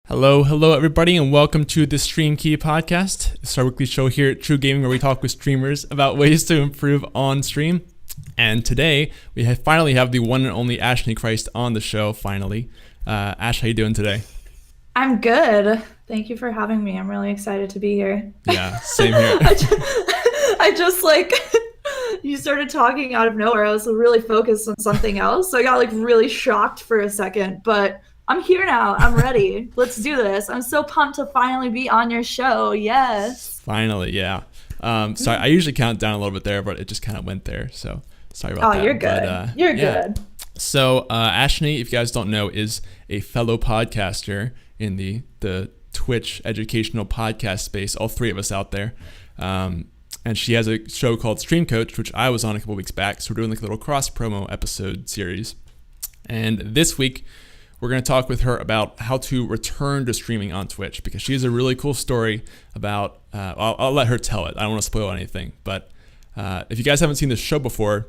Hello everybody, and welcome to the Stream Key podcast. It's our weekly show here at TRUgaming where we talk with streamers about ways to improve on stream. And today we finally have the one and only Ashnichrist on the show. Finally, Ash, how you doing today? I'm good. Thank you for having me. I'm really excited to be here. Yeah, same here. I just you started talking out of nowhere. I was really focused on something else, so I got really shocked for a second, but I'm here now. I'm ready. Let's do this. I'm so pumped to finally be on your show. Yes. Finally, yeah. Sorry, I usually count down a little bit there, but it just kind of went there. So sorry about that. Oh, you're good. But, you're good. So Ashni, if you guys don't know, is a fellow podcaster in the Twitch educational podcast space. All three of us out there. And she has a show called Stream Coach, which I was on a couple weeks back. So we're doing a little cross promo episode series. And this week, we're going to talk with her about how to return to streaming on Twitch, because she has a really cool story about, I'll let her tell it. I don't want to spoil anything, but if you guys haven't seen this show before,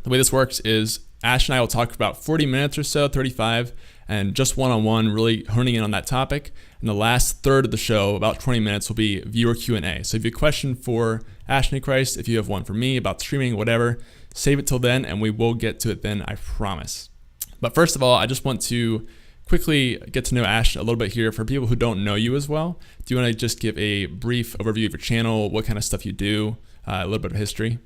the way this works is Ash and I will talk for about 40 minutes or so, 35, and just one-on-one, really honing in on that topic. And the last third of the show, about 20 minutes, will be viewer Q&A. So if you have a question for Ashnichrist, if you have one for me about streaming, whatever, save it till then, and we will get to it then, I promise. But first of all, I just want to quickly get to know Ash a little bit here. For people who don't know you as well, do you want to just give a brief overview of your channel, what kind of stuff you do, a little bit of history?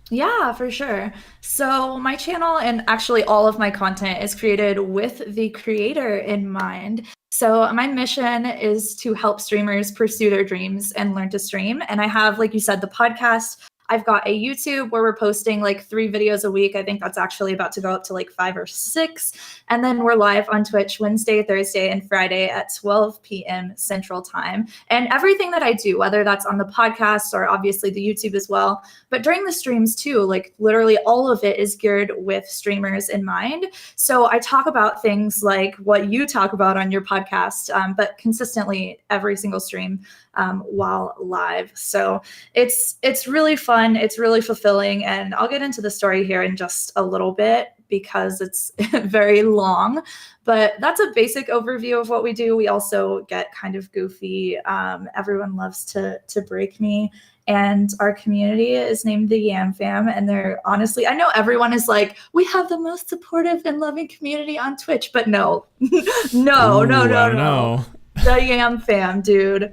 Yeah, for sure. So my channel and actually all of my content is created with the creator in mind. So my mission is to help streamers pursue their dreams and learn to stream. And I have, like you said, the podcast. I've got a YouTube where we're posting 3 videos a week. I think that's actually about to go up to 5 or 6. And then we're live on Twitch Wednesday, Thursday, and Friday at 12 p.m. Central Time. And everything that I do, whether that's on the podcast or obviously the YouTube as well, but during the streams too, literally all of it is geared with streamers in mind. So I talk about things like what you talk about on your podcast, but consistently every single stream while live. So it's really fun. It's really fulfilling. And I'll get into the story here in just a little bit because it's very long, but that's a basic overview of what we do. We also get kind of goofy. Everyone loves to break me. And our community is named the Yam Fam. And they're honestly, I know everyone is we have the most supportive and loving community on Twitch, but no, no. The Yam Fam, dude.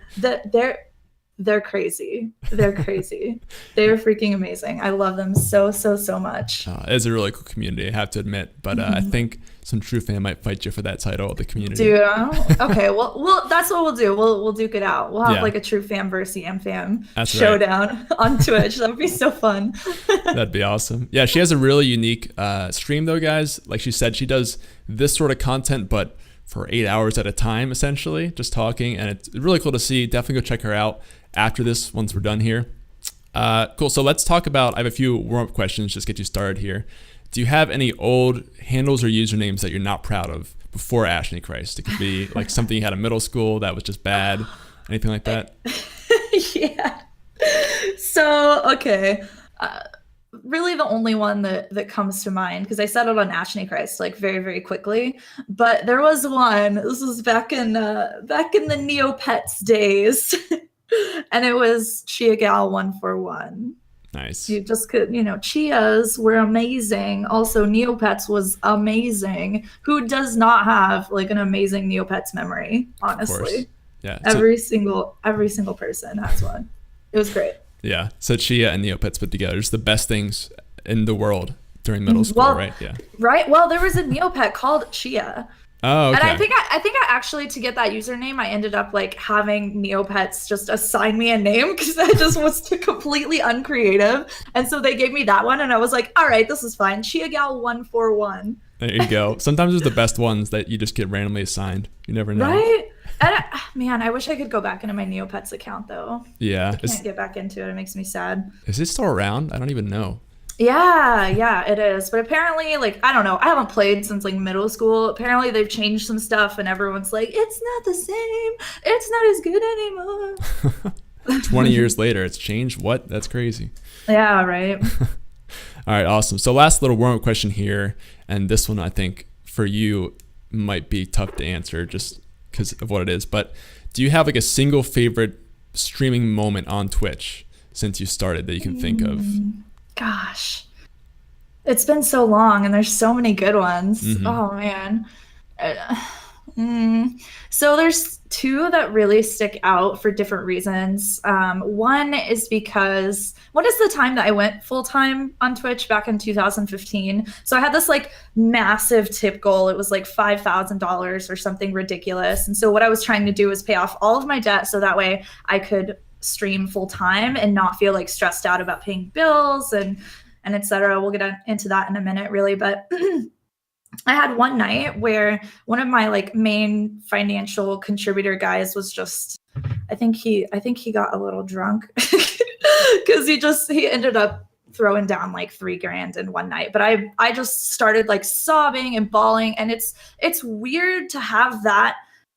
They're crazy. They're crazy. They're freaking amazing. I love them so much. It's a really cool community, I have to admit. But I think some true fan might fight you for that title, the community. Dude, okay. Well, that's what we'll do. We'll duke it out. We'll have a true fan versus Yam Fam showdown on Twitch. That would be so fun. That'd be awesome. Yeah, she has a really unique stream though, guys. Like she said, she does this sort of content, but for 8 hours at a time, essentially, just talking. And it's really cool to see. Definitely go check her out after this, once we're done here. Cool, so let's talk about, I have a few warm-up questions, just get you started here. Do you have any old handles or usernames that you're not proud of before Ashnichrist? It could be something you had in middle school that was just bad, anything like that? Yeah. So, okay. Really the only one that comes to mind, because I said it on Ashnichrist very, very quickly, but there was one. This was back in the Neopets days. And it was Chia Gal 141. Nice. You just could, Chias were amazing. Also, Neopets was amazing. Who does not have an amazing Neopets memory? Honestly, yeah. Every single person has one. It was great. Yeah. So Chia and Neopets put together, just the best things in the world during middle school, right? Yeah. Right. Well, there was a Neopet called Chia. Oh, okay. And I think I actually, to get that username, I ended up having Neopets just assign me a name because that just was completely uncreative. And so they gave me that one, and I was like, all right, this is fine. Chia Gal 141. There you go. Sometimes it's the best ones that you just get randomly assigned. You never know. Right? And I wish I could go back into my Neopets account though. Yeah. I can't get back into it. It makes me sad. Is it still around? I don't even know. Yeah, it is. But apparently, I don't know. I haven't played since middle school. Apparently, they've changed some stuff, and everyone's it's not the same. It's not as good anymore. 20 years later, it's changed. What? That's crazy. Yeah, right. All right, awesome. So last little warm-up question here, and this one I think for you might be tough to answer, just because of what it is. But do you have like a single favorite streaming moment on Twitch since you started that you can think of? Gosh, it's been so long and there's so many good ones. Mm-hmm. Oh man. So there's two that really stick out for different reasons. One is the time that I went full time on Twitch back in 2015. So I had this like massive tip goal. It was like $5,000 or something ridiculous. And so what I was trying to do was pay off all of my debt so that way I could stream full time and not feel like stressed out about paying bills and etc. We'll get into that in a minute, really, but I had one night where one of my like main financial contributor guys was just, I think he got a little drunk because he ended up throwing down like $3,000 in one night. But I just started like sobbing and bawling, and it's weird to have that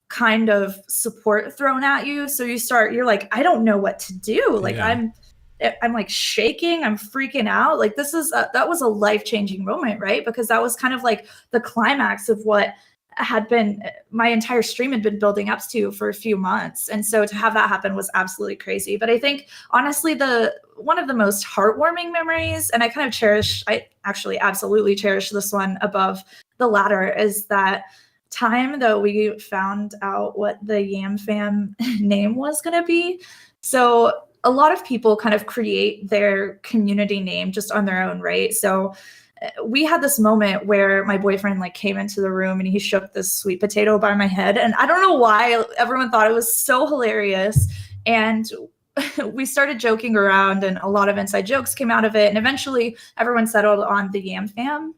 kind of support thrown at you. So you're like, I don't know what to do. Like I'm like shaking, I'm freaking out. Like that was a life-changing moment, right? Because that was kind of like the climax of what had been my entire stream had been building up to for a few months. And so to have that happen was absolutely crazy. But I think honestly, one of the most heartwarming memories, and I actually absolutely cherish this one above the latter, is that time that we found out what the Yam Fam name was going to be. So a lot of people kind of create their community name just on their own, right? So we had this moment where my boyfriend like came into the room and he shook this sweet potato by my head. And I don't know why everyone thought it was so hilarious. And we started joking around and a lot of inside jokes came out of it. And eventually everyone settled on the Yam Fam.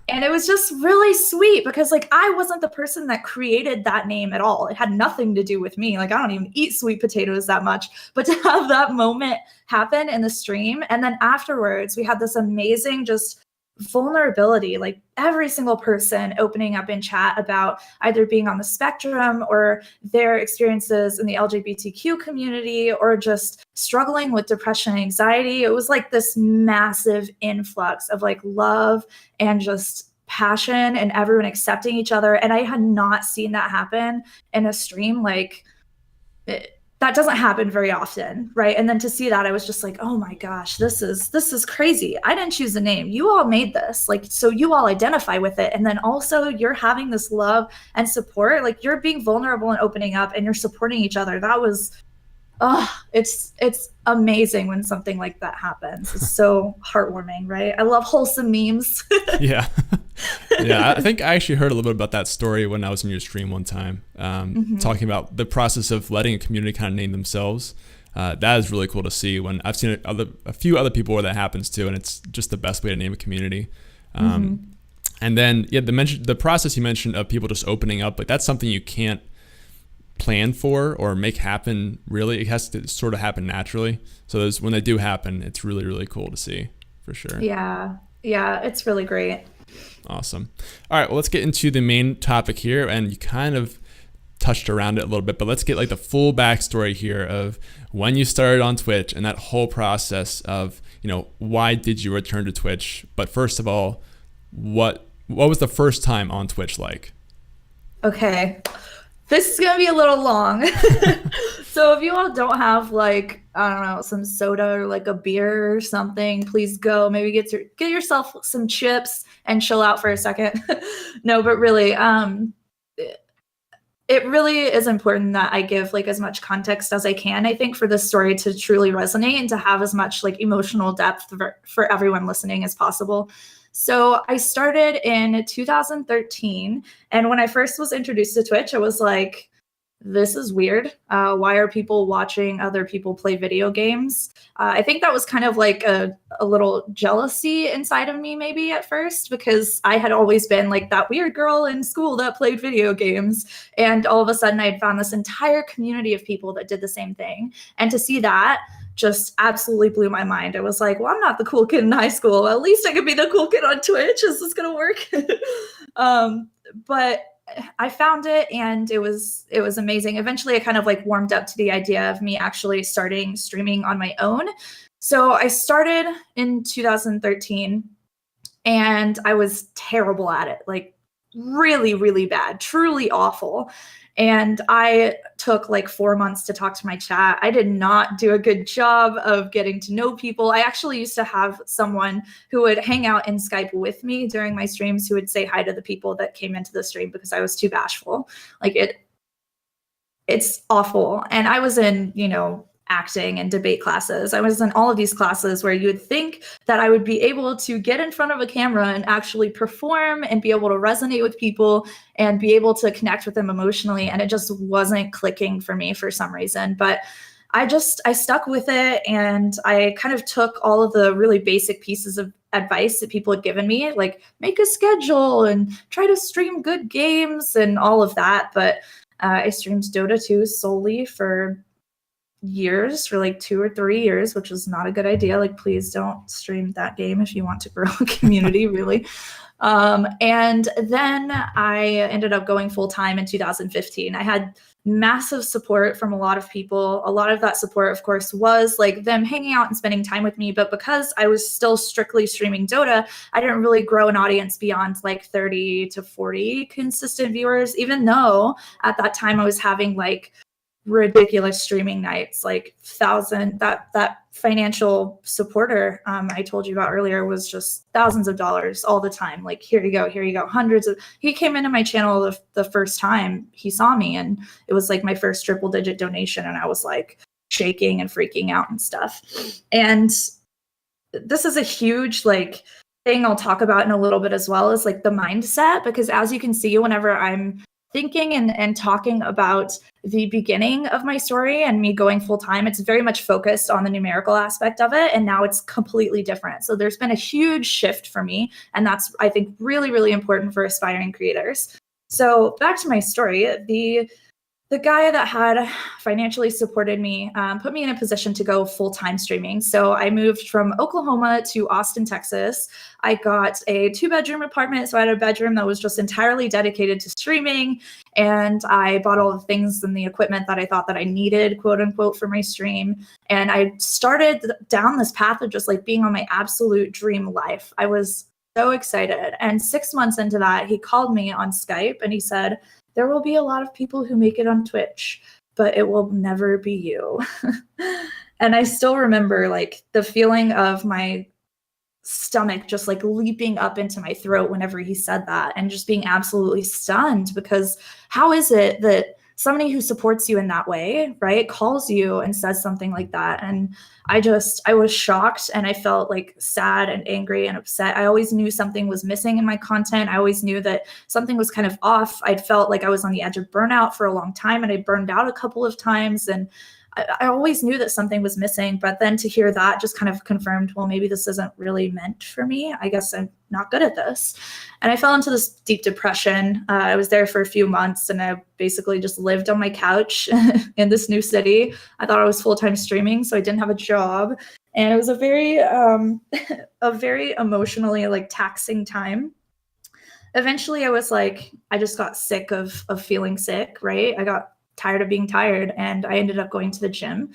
And it was just really sweet because like I wasn't the person that created that name at all. It had nothing to do with me. Like I don't even eat sweet potatoes that much. But to have that moment happen in the stream, and then afterwards we had this amazing just vulnerability, like every single person opening up in chat about either being on the spectrum or their experiences in the LGBTQ community or just struggling with depression and anxiety. It was like this massive influx of like love and just passion and everyone accepting each other. And I had not seen that happen in a stream. Like that doesn't happen very often, right? And then to see that, I was just like, oh my gosh, this is crazy. I didn't choose the name. You all made this. Like, so you all identify with it. And then also you're having this love and support. Like you're being vulnerable and opening up and you're supporting each other. That was, it's amazing when something like that happens. It's so heartwarming, right? I love wholesome memes. Yeah. Yeah, I think I actually heard a little bit about that story when I was in your stream one time, talking about the process of letting a community kind of name themselves. That is really cool to see when I've seen a few other people where that happens too, and it's just the best way to name a community. And then, the process you mentioned of people just opening up, like that's something you can't plan for or make happen. Really, it has to sort of happen naturally. So when they do happen, it's really, really cool to see for sure. Yeah, it's really great. Awesome. All right, well, let's get into the main topic here, and you kind of touched around it a little bit, but let's get like the full backstory here of when you started on Twitch and that whole process of, why did you return to Twitch? But first of all, what was the first time on Twitch like? Okay. This is going to be a little long. So if you all don't have like, I don't know, some soda or like a beer or something, please go. Maybe get yourself some chips and chill out for a second. No, but really, it really is important that I give like as much context as I can, I think, for this story to truly resonate and to have as much like emotional depth for everyone listening as possible. So I started in 2013. And when I first was introduced to Twitch, I was like, this is weird. Why are people watching other people play video games? I think that was kind of like a little jealousy inside of me maybe at first, because I had always been like that weird girl in school that played video games. And all of a sudden I'd found this entire community of people that did the same thing. And to see that just absolutely blew my mind. I was like, well, I'm not the cool kid in high school. At least I could be the cool kid on Twitch. Is this going to work? But I found it and it was amazing. Eventually I kind of like warmed up to the idea of me actually starting streaming on my own. So I started in 2013 and I was terrible at it, like really, really bad, truly awful. And I took like 4 months to talk to my chat. I did not do a good job of getting to know people. I actually used to have someone who would hang out in Skype with me during my streams who would say hi to the people that came into the stream because I was too bashful. Like it's awful. And I was in, acting and debate classes. I was in all of these classes where you would think that I would be able to get in front of a camera and actually perform and be able to resonate with people and be able to connect with them emotionally. And it just wasn't clicking for me for some reason. But I stuck with it, and I kind of took all of the really basic pieces of advice that people had given me, like make a schedule and try to stream good games and all of that. But I streamed Dota 2 solely for years, for like 2 or 3 years, which was not a good idea. Like, please don't stream that game if you want to grow a community, really. And then I ended up going full time in 2015. I had massive support from a lot of people. A lot of that support, of course, was like them hanging out and spending time with me. But because I was still strictly streaming Dota, I didn't really grow an audience beyond like 30 to 40 consistent viewers, even though at that time I was having like ridiculous streaming nights, like that financial supporter I told you about earlier was just thousands of dollars all the time. Like, here you go, hundreds of. He came into my channel the first time he saw me, and it was like my first triple digit donation, and I was like shaking and freaking out and stuff. And this is a huge like thing I'll talk about in a little bit as well, is like the mindset, because as you can see, whenever I'm thinking and talking about the beginning of my story and me going full time, it's very much focused on the numerical aspect of it. And now it's completely different. So there's been a huge shift for me. And that's, I think, really, really important for aspiring creators. So back to my story, the guy that had financially supported me put me in a position to go full-time streaming. So I moved from Oklahoma to Austin, Texas. I got a 2-bedroom apartment. So I had a bedroom that was just entirely dedicated to streaming. And I bought all the things and the equipment that I thought that I needed, quote unquote, for my stream. And I started down this path of just like being on my absolute dream life. I was so excited. And 6 months into that, he called me on Skype and he said, there will be a lot of people who make it on Twitch, but it will never be you. And I still remember like the feeling of my stomach just like leaping up into my throat whenever he said that, and just being absolutely stunned, because how is it that somebody who supports you in that way, right, calls you and says something like that? And I was shocked, and I felt like sad and angry and upset. I always knew something was missing in my content. I always knew that something was kind of off. I'd felt like I was on the edge of burnout for a long time, and I burned out a couple of times, and I always knew that something was missing. But then to hear that just kind of confirmed, well, maybe this isn't really meant for me. I guess I'm not good at this. And I fell into this deep depression. I was there for a few months, and I basically just lived on my couch in this new city. I thought I was full-time streaming, so I didn't have a job. And it was a very, a very emotionally like taxing time. Eventually I was like, I just got sick of feeling sick, right? I got tired of being tired, and I ended up going to the gym.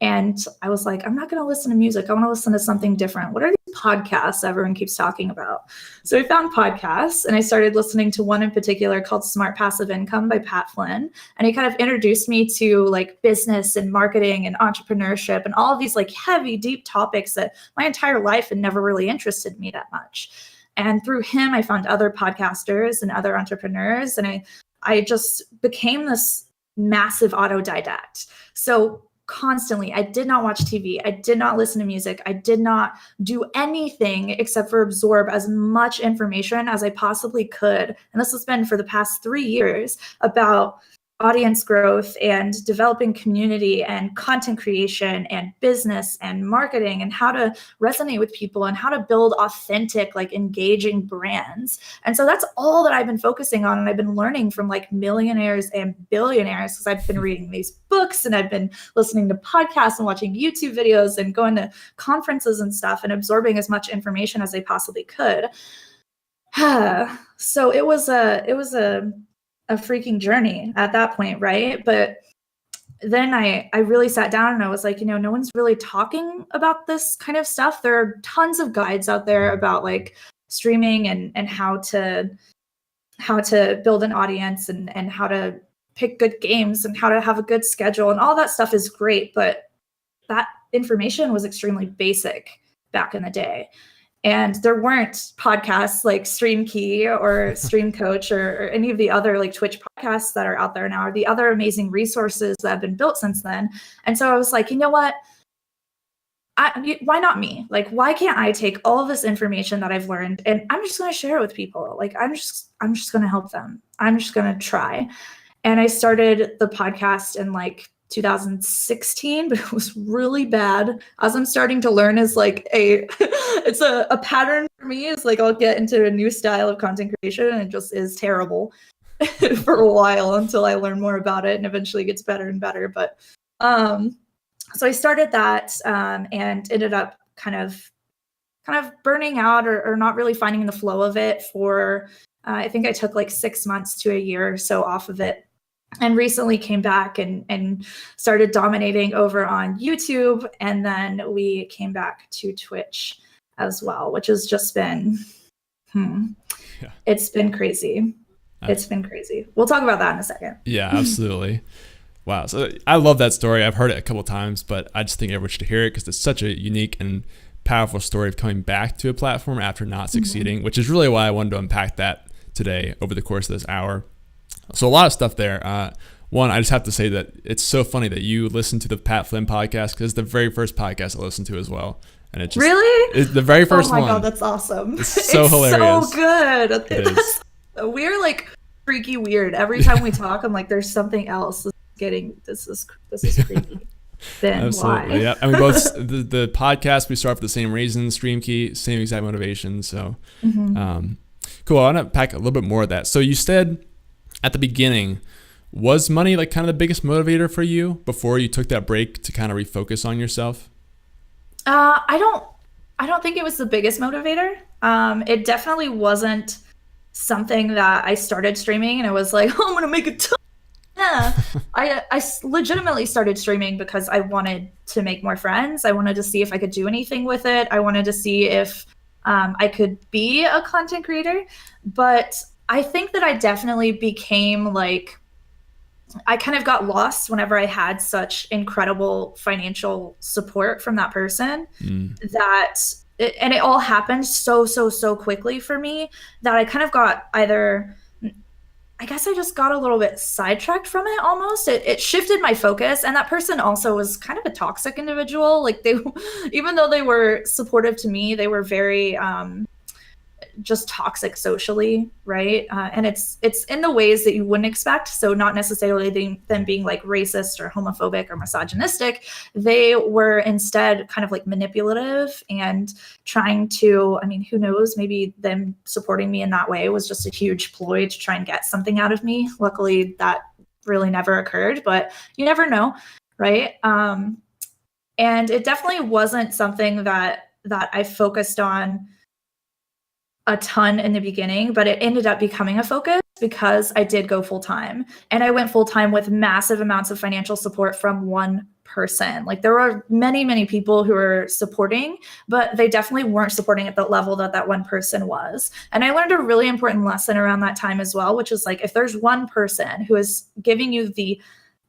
And I was like, I'm not going to listen to music. I want to listen to something different. What are these podcasts everyone keeps talking about? So I found podcasts, and I started listening to one in particular called Smart Passive Income by Pat Flynn. And he kind of introduced me to like business and marketing and entrepreneurship and all of these like heavy, deep topics that my entire life had never really interested me that much. And through him, I found other podcasters and other entrepreneurs, and I just became this massive autodidact. So constantly, I did not watch TV. I did not listen to music. I did not do anything except for absorb as much information as I possibly could. And this has been for the past 3 years about audience growth and developing community and content creation and business and marketing and how to resonate with people and how to build authentic, like engaging brands. And so that's all that I've been focusing on. And I've been learning from like millionaires and billionaires, because I've been reading these books and I've been listening to podcasts and watching YouTube videos and going to conferences and stuff and absorbing as much information as I possibly could. So it was a freaking journey at that point, right? But then I really sat down and I was like, no one's really talking about this kind of stuff. There are tons of guides out there about like streaming and how to build an audience and how to pick good games and how to have a good schedule, and all that stuff is great, but that information was extremely basic back in the day. And there weren't podcasts like Stream Key or Stream Coach or any of the other like Twitch podcasts that are out there now, or the other amazing resources that have been built since then. And so I was like, you know what? Why not me? Like, why can't I take all of this information that I've learned and I'm just going to share it with people? Like, I'm just going to help them. I'm just going to try. And I started the podcast in like 2016, but it was really bad. As I'm starting to learn is like it's a pattern for me. Is like I'll get into a new style of content creation and it just is terrible for a while until I learn more about it and eventually gets better and better. But so I started that and ended up kind of burning out or not really finding the flow of it for I think I took like 6 months to a year or so off of it. And recently came back and started dominating over on YouTube. And then we came back to Twitch as well, which has just been, it's been crazy. It's been crazy. We'll talk about that in a second. Yeah, absolutely. Wow. So I love that story. I've heard it a couple of times, but I just think everyone should hear it because it's such a unique and powerful story of coming back to a platform after not succeeding, which is really why I wanted to unpack that today over the course of this hour. So a lot of stuff there. One, I just have to say that it's so funny that you listen to the Pat Flynn podcast because it's the very first podcast I listened to as well. And it just really? It's the very first one. Oh my God, that's awesome. It's so hilarious. So good. It is. We're like freaky weird. Every time we talk, I'm like, there's something else. This is creepy. Then absolutely. why? Yeah. I mean, both the podcast, we start for the same reasons, Stream Key, same exact motivation. So cool. I want to pack a little bit more of that. So you said at the beginning, was money like kind of the biggest motivator for you before you took that break to kind of refocus on yourself? I don't think it was the biggest motivator. It definitely wasn't something that I started streaming and it was like, oh, I'm going to make a ton. Yeah. I legitimately started streaming because I wanted to make more friends. I wanted to see if I could do anything with it. I wanted to see if I could be a content creator. But I think that I definitely became like, I kind of got lost whenever I had such incredible financial support from that person and it all happened so quickly for me that I kind of got I guess I just got a little bit sidetracked from it almost. It shifted my focus. And that person also was kind of a toxic individual. Like even though they were supportive to me, they were very just toxic socially, right? And it's in the ways that you wouldn't expect. So not necessarily them being like racist or homophobic or misogynistic. They were instead kind of like manipulative and trying to, I mean, who knows, maybe them supporting me in that way was just a huge ploy to try and get something out of me. Luckily, that really never occurred, but you never know, right? And it definitely wasn't something that I focused on a ton in the beginning, but it ended up becoming a focus because I did go full time and I went full time with massive amounts of financial support from one person. Like there were many people who were supporting, but they definitely weren't supporting at the level that one person was. And I learned a really important lesson around that time as well, which is like, if there's one person who is giving you the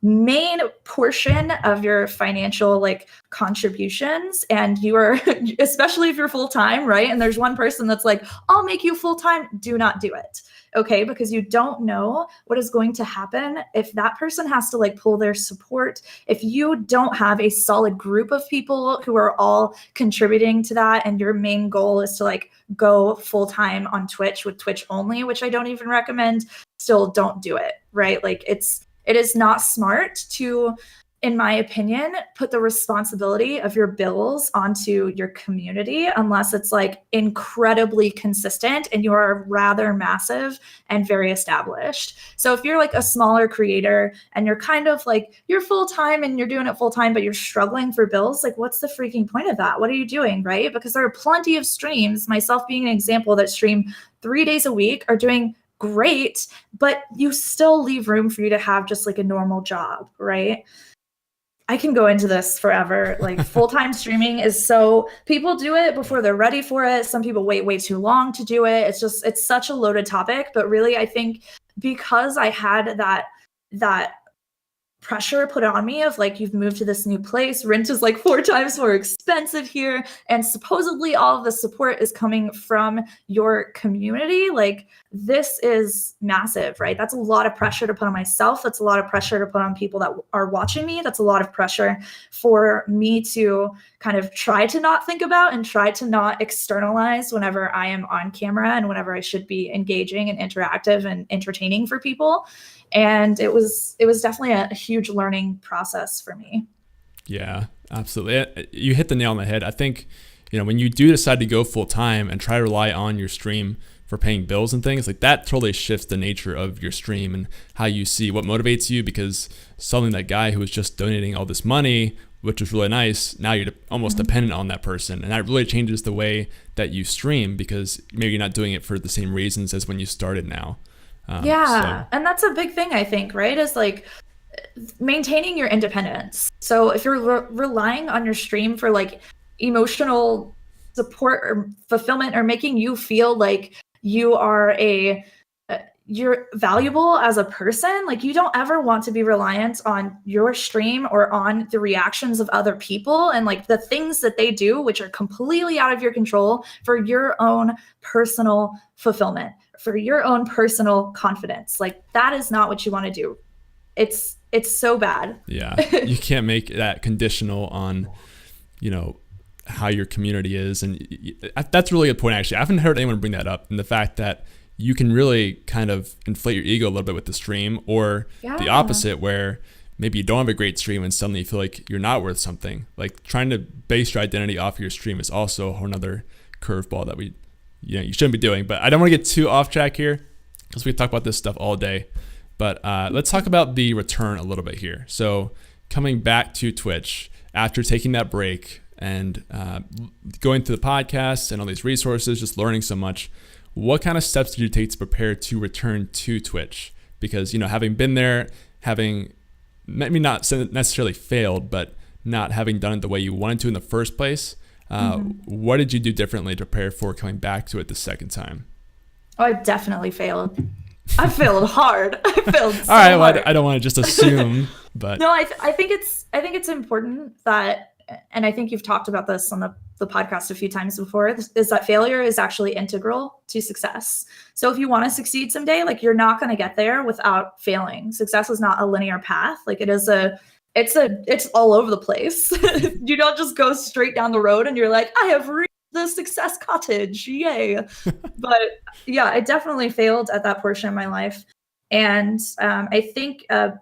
main portion of your financial like contributions and you are, especially if you're full-time, right? And there's one person that's like, I'll make you full-time, do not do it. Okay. Because you don't know what is going to happen if that person has to like pull their support. If you don't have a solid group of people who are all contributing to that and your main goal is to like go full-time on Twitch with Twitch only, which I don't even recommend, still don't do it, right? Like it is not smart to, in my opinion, put the responsibility of your bills onto your community unless it's like incredibly consistent and you are rather massive and very established. So if you're like a smaller creator and you're kind of like, you're full-time and you're doing it full-time, but you're struggling for bills, like what's the freaking point of that? What are you doing, right? Because there are plenty of streams, myself being an example, that stream 3 days a week are doing great, but you still leave room for you to have just like a normal job, right? I can go into this forever. Like full-time streaming is so, people do it before they're ready for it. Some people wait way too long to do it. It's such a loaded topic, but really I think because I had that that pressure put on me of like, you've moved to this new place, rent is like 4 times more expensive here, and supposedly all of the support is coming from your community. Like, this is massive, right? That's a lot of pressure to put on myself. That's a lot of pressure to put on people that are watching me. That's a lot of pressure for me to kind of try to not think about and try to not externalize whenever I am on camera and whenever I should be engaging and interactive and entertaining for people. And it was definitely a huge learning process for me. Yeah, absolutely. You hit the nail on the head. I think, when you do decide to go full time and try to rely on your stream for paying bills and things, like that totally shifts the nature of your stream and how you see what motivates you, because suddenly that guy who was just donating all this money, which was really nice, now you're almost dependent on that person. And that really changes the way that you stream, because maybe you're not doing it for the same reasons as when you started now. And that's a big thing, I think, right? Is like maintaining your independence. So if you're relying on your stream for like emotional support or fulfillment, or making you feel like you are you're valuable as a person, like you don't ever want to be reliant on your stream or on the reactions of other people and like the things that they do, which are completely out of your control, for your own personal fulfillment, for your own personal confidence. Like, that is not what you want to do. It's so bad. Yeah. You can't make that conditional on, how your community is. And that's really a good point, actually. I haven't heard anyone bring that up, and the fact that you can really kind of inflate your ego a little bit with the stream, or the opposite, where maybe you don't have a great stream and suddenly you feel like you're not worth something. Like, trying to base your identity off of your stream is also a whole nother curveball that you shouldn't be doing. But I don't want to get too off track here, because we can talk about this stuff all day. But let's talk about the return a little bit here. So coming back to Twitch after taking that break and going through the podcast and all these resources, just learning so much, what kind of steps did you take to prepare to return to Twitch? Because, having been there, having maybe not necessarily failed, but not having done it the way you wanted to in the first place, what did you do differently to prepare for coming back to it the second time? Oh, I definitely failed. I failed hard. I failed so All right, well, hard. I don't want to just assume, but No, I think it's important that, and I think you've talked about this on the podcast a few times before, is that failure is actually integral to success. So if you want to succeed someday, like, you're not going to get there without failing. Success is not a linear path. Like, it's all over the place. You don't just go straight down the road and you're like, I have reached the success cottage, yay. But yeah, I definitely failed at that portion of my life. And I think a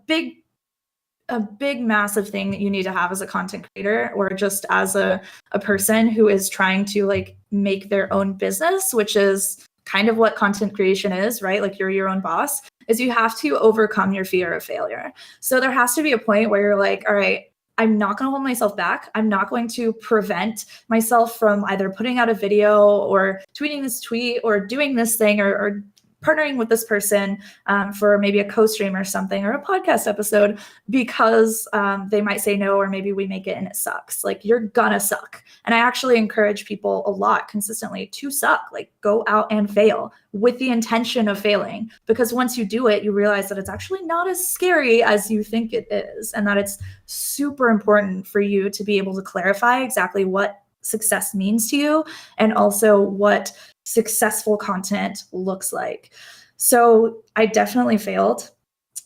big massive thing that you need to have as a content creator, or just as a person who is trying to like make their own business, which is kind of what content creation is, right? Like, you're your own boss, is you have to overcome your fear of failure. So there has to be a point where you're like, all right, I'm not going to hold myself back. I'm not going to prevent myself from either putting out a video or tweeting this tweet or doing this thing or partnering with this person for maybe a co-stream or something, or a podcast episode, because they might say no, or maybe we make it and it sucks. Like, you're gonna suck. And I actually encourage people a lot consistently to suck, like, go out and fail with the intention of failing, because once you do it, you realize that it's actually not as scary as you think it is, and that it's super important for you to be able to clarify exactly what success means to you, and also what successful content looks like. So I definitely failed.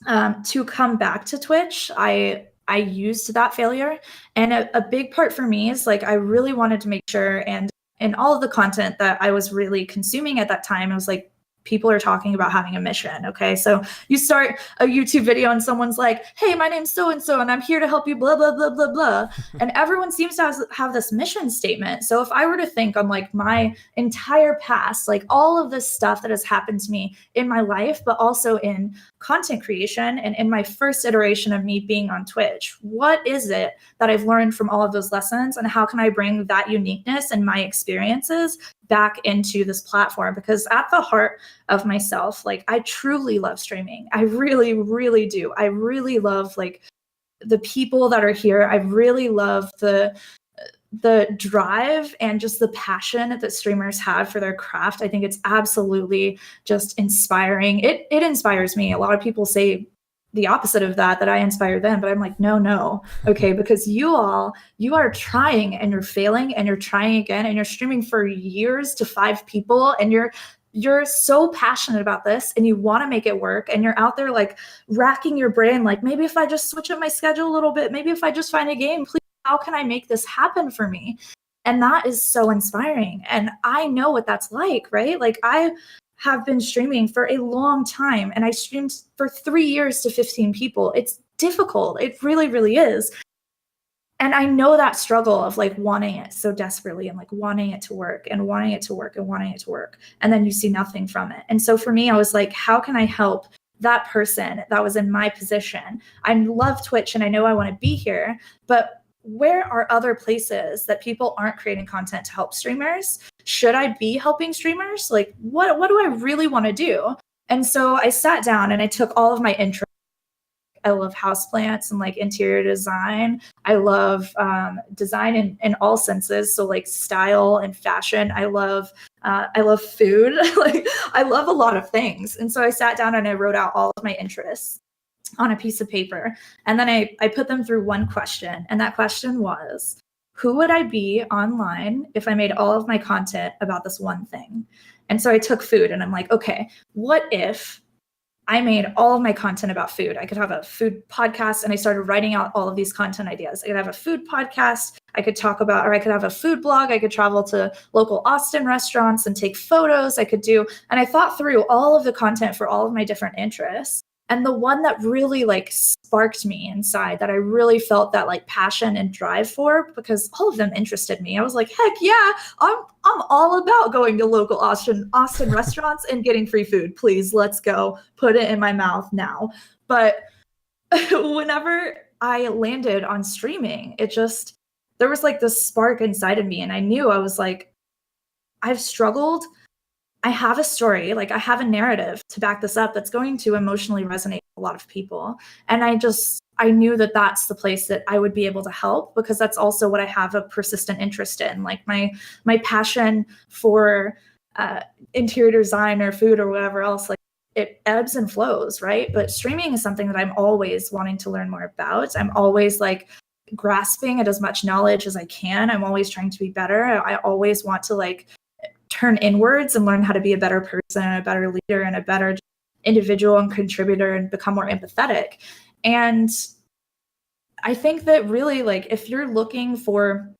To come back to Twitch, I used that failure. And a big part for me is like, I really wanted to make sure, and in all of the content that I was really consuming at that time, I was like, people are talking about having a mission. Okay. So you start a YouTube video and someone's like, hey, my name's so-and-so, and I'm here to help you, blah, blah, blah, blah, blah. And everyone seems to have this mission statement. So if I were to think on like my entire past, like all of this stuff that has happened to me in my life, but also in content creation and in my first iteration of me being on Twitch, what is it that I've learned from all of those lessons, and how can I bring that uniqueness and my experiences back into this platform? Because at the heart of myself, like, I truly love streaming. I really, really do. I really love like the people that are here. I really love the drive and just the passion that streamers have for their craft. I think it's absolutely just inspiring. It inspires me. A lot of people say the opposite of that I inspire them, but I'm like, no. Okay, because you are trying and you're failing and you're trying again and you're streaming for years to 5 people and you're so passionate about this and you want to make it work and you're out there like racking your brain, like maybe if I just switch up my schedule a little bit, maybe if I just find a game, please, how can I make this happen for me? And that is so inspiring. And I know what that's like, right? Like I have been streaming for a long time and I streamed for 3 years to 15 people. It's difficult. It really, really is. And I know that struggle of like wanting it so desperately and like wanting it to work and wanting it to work and wanting it to work. And then you see nothing from it. And so for me, I was like, how can I help that person that was in my position? I love Twitch and I know I want to be here, but where are other places that people aren't creating content to help streamers? Should I be helping streamers? Like, what do I really want to do? And so I sat down and I took all of my interests. I love houseplants and like interior design. I love design in all senses. So like style and fashion. I love food. Like I love a lot of things. And so I sat down and I wrote out all of my interests on a piece of paper. And then I put them through one question. And that question was, who would I be online if I made all of my content about this one thing? And so I took food and I'm like, okay, what if I made all of my content about food? I could have a food podcast and I started writing out all of these content ideas. I could have a food podcast. I could talk about, or I could have a food blog. I could travel to local Austin restaurants and take photos. And I thought through all of the content for all of my different interests. And the one that really like sparked me inside, that I really felt that like passion and drive for, because all of them interested me. I was like, heck yeah, I'm all about going to local Austin restaurants and getting free food. Please, let's go. Put it in my mouth now. But whenever I landed on streaming, there was like this spark inside of me. And I knew, I was like, I've struggled. I have a story, like I have a narrative to back this up that's going to emotionally resonate with a lot of people. And I knew that that's the place that I would be able to help, because that's also what I have a persistent interest in. Like my passion for interior design or food or whatever else, like it ebbs and flows, right? But streaming is something that I'm always wanting to learn more about. I'm always like grasping at as much knowledge as I can. I'm always trying to be better. I always want to like turn inwards and learn how to be a better person and a better leader and a better individual and contributor and become more empathetic. And I think that really, like, if you're looking for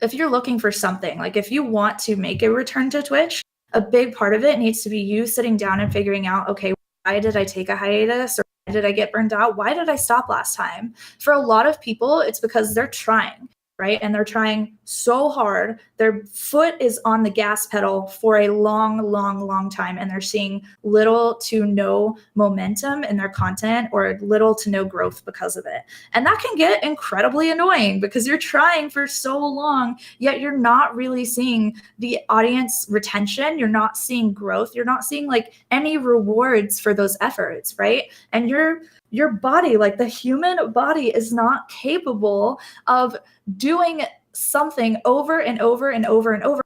something, like if you want to make a return to Twitch, a big part of it needs to be you sitting down and figuring out, okay, why did I take a hiatus, or why did I get burned out? Why did I stop last time? For a lot of people, it's because they're trying. Right? And they're trying so hard. Their foot is on the gas pedal for a long, long, long time. And they're seeing little to no momentum in their content, or little to no growth because of it. And that can get incredibly annoying, because you're trying for so long, yet you're not really seeing the audience retention. You're not seeing growth. You're not seeing like any rewards for those efforts, right? And your body, like the human body, is not capable of doing something over and over and over and over,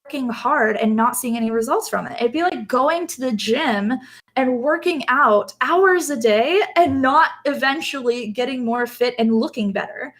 working hard and not seeing any results from it. It'd be like going to the gym and working out hours a day and not eventually getting more fit and looking better.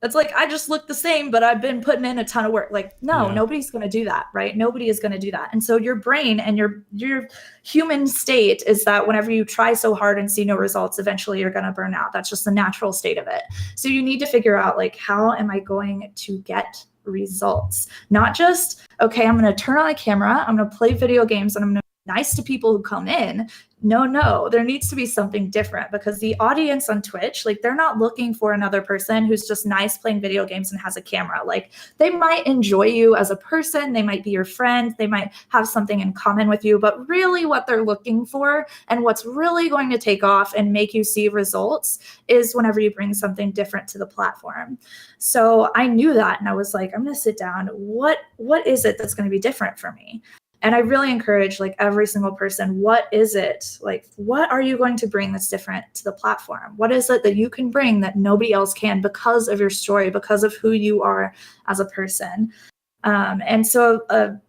It's like, I just look the same, but I've been putting in a ton of work. Like, no, Nobody's going to do that, right? Nobody is going to do that. And so your brain and your human state is that whenever you try so hard and see no results, eventually you're going to burn out. That's just the natural state of it. So you need to figure out, like, how am I going to get results? Not just, okay, I'm going to turn on a camera, I'm going to play video games, and I'm going to be nice to people who come in. No, there needs to be something different, because the audience on Twitch, like, they're not looking for another person who's just nice playing video games and has a camera. Like, they might enjoy you as a person, they might be your friend, they might have something in common with you, but really what they're looking for and what's really going to take off and make you see results is whenever you bring something different to the platform. So I knew that, and I was like, I'm going to sit down. What is it that's going to be different for me? And I really encourage, like, every single person, what is it? Like, what are you going to bring that's different to the platform? What is it that you can bring that nobody else can, because of your story, because of who you are as a person? And so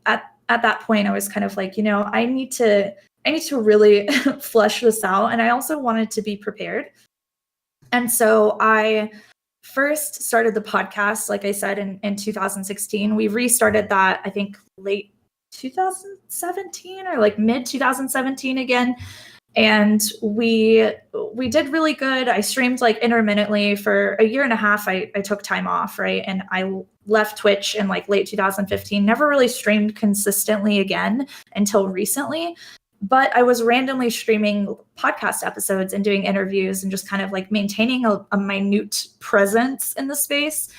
at that point, I was kind of like, I need to I need to really flesh this out. And I also wanted to be prepared. And so I first started the podcast, like I said, in 2016. We restarted that, I think, late 2017 or like mid 2017 again. And we did really good. I streamed like intermittently for a year and a half. I took time off, right? And I left Twitch in like late 2015, never really streamed consistently again until recently. But I was randomly streaming podcast episodes and doing interviews and just kind of like maintaining a minute presence in the space.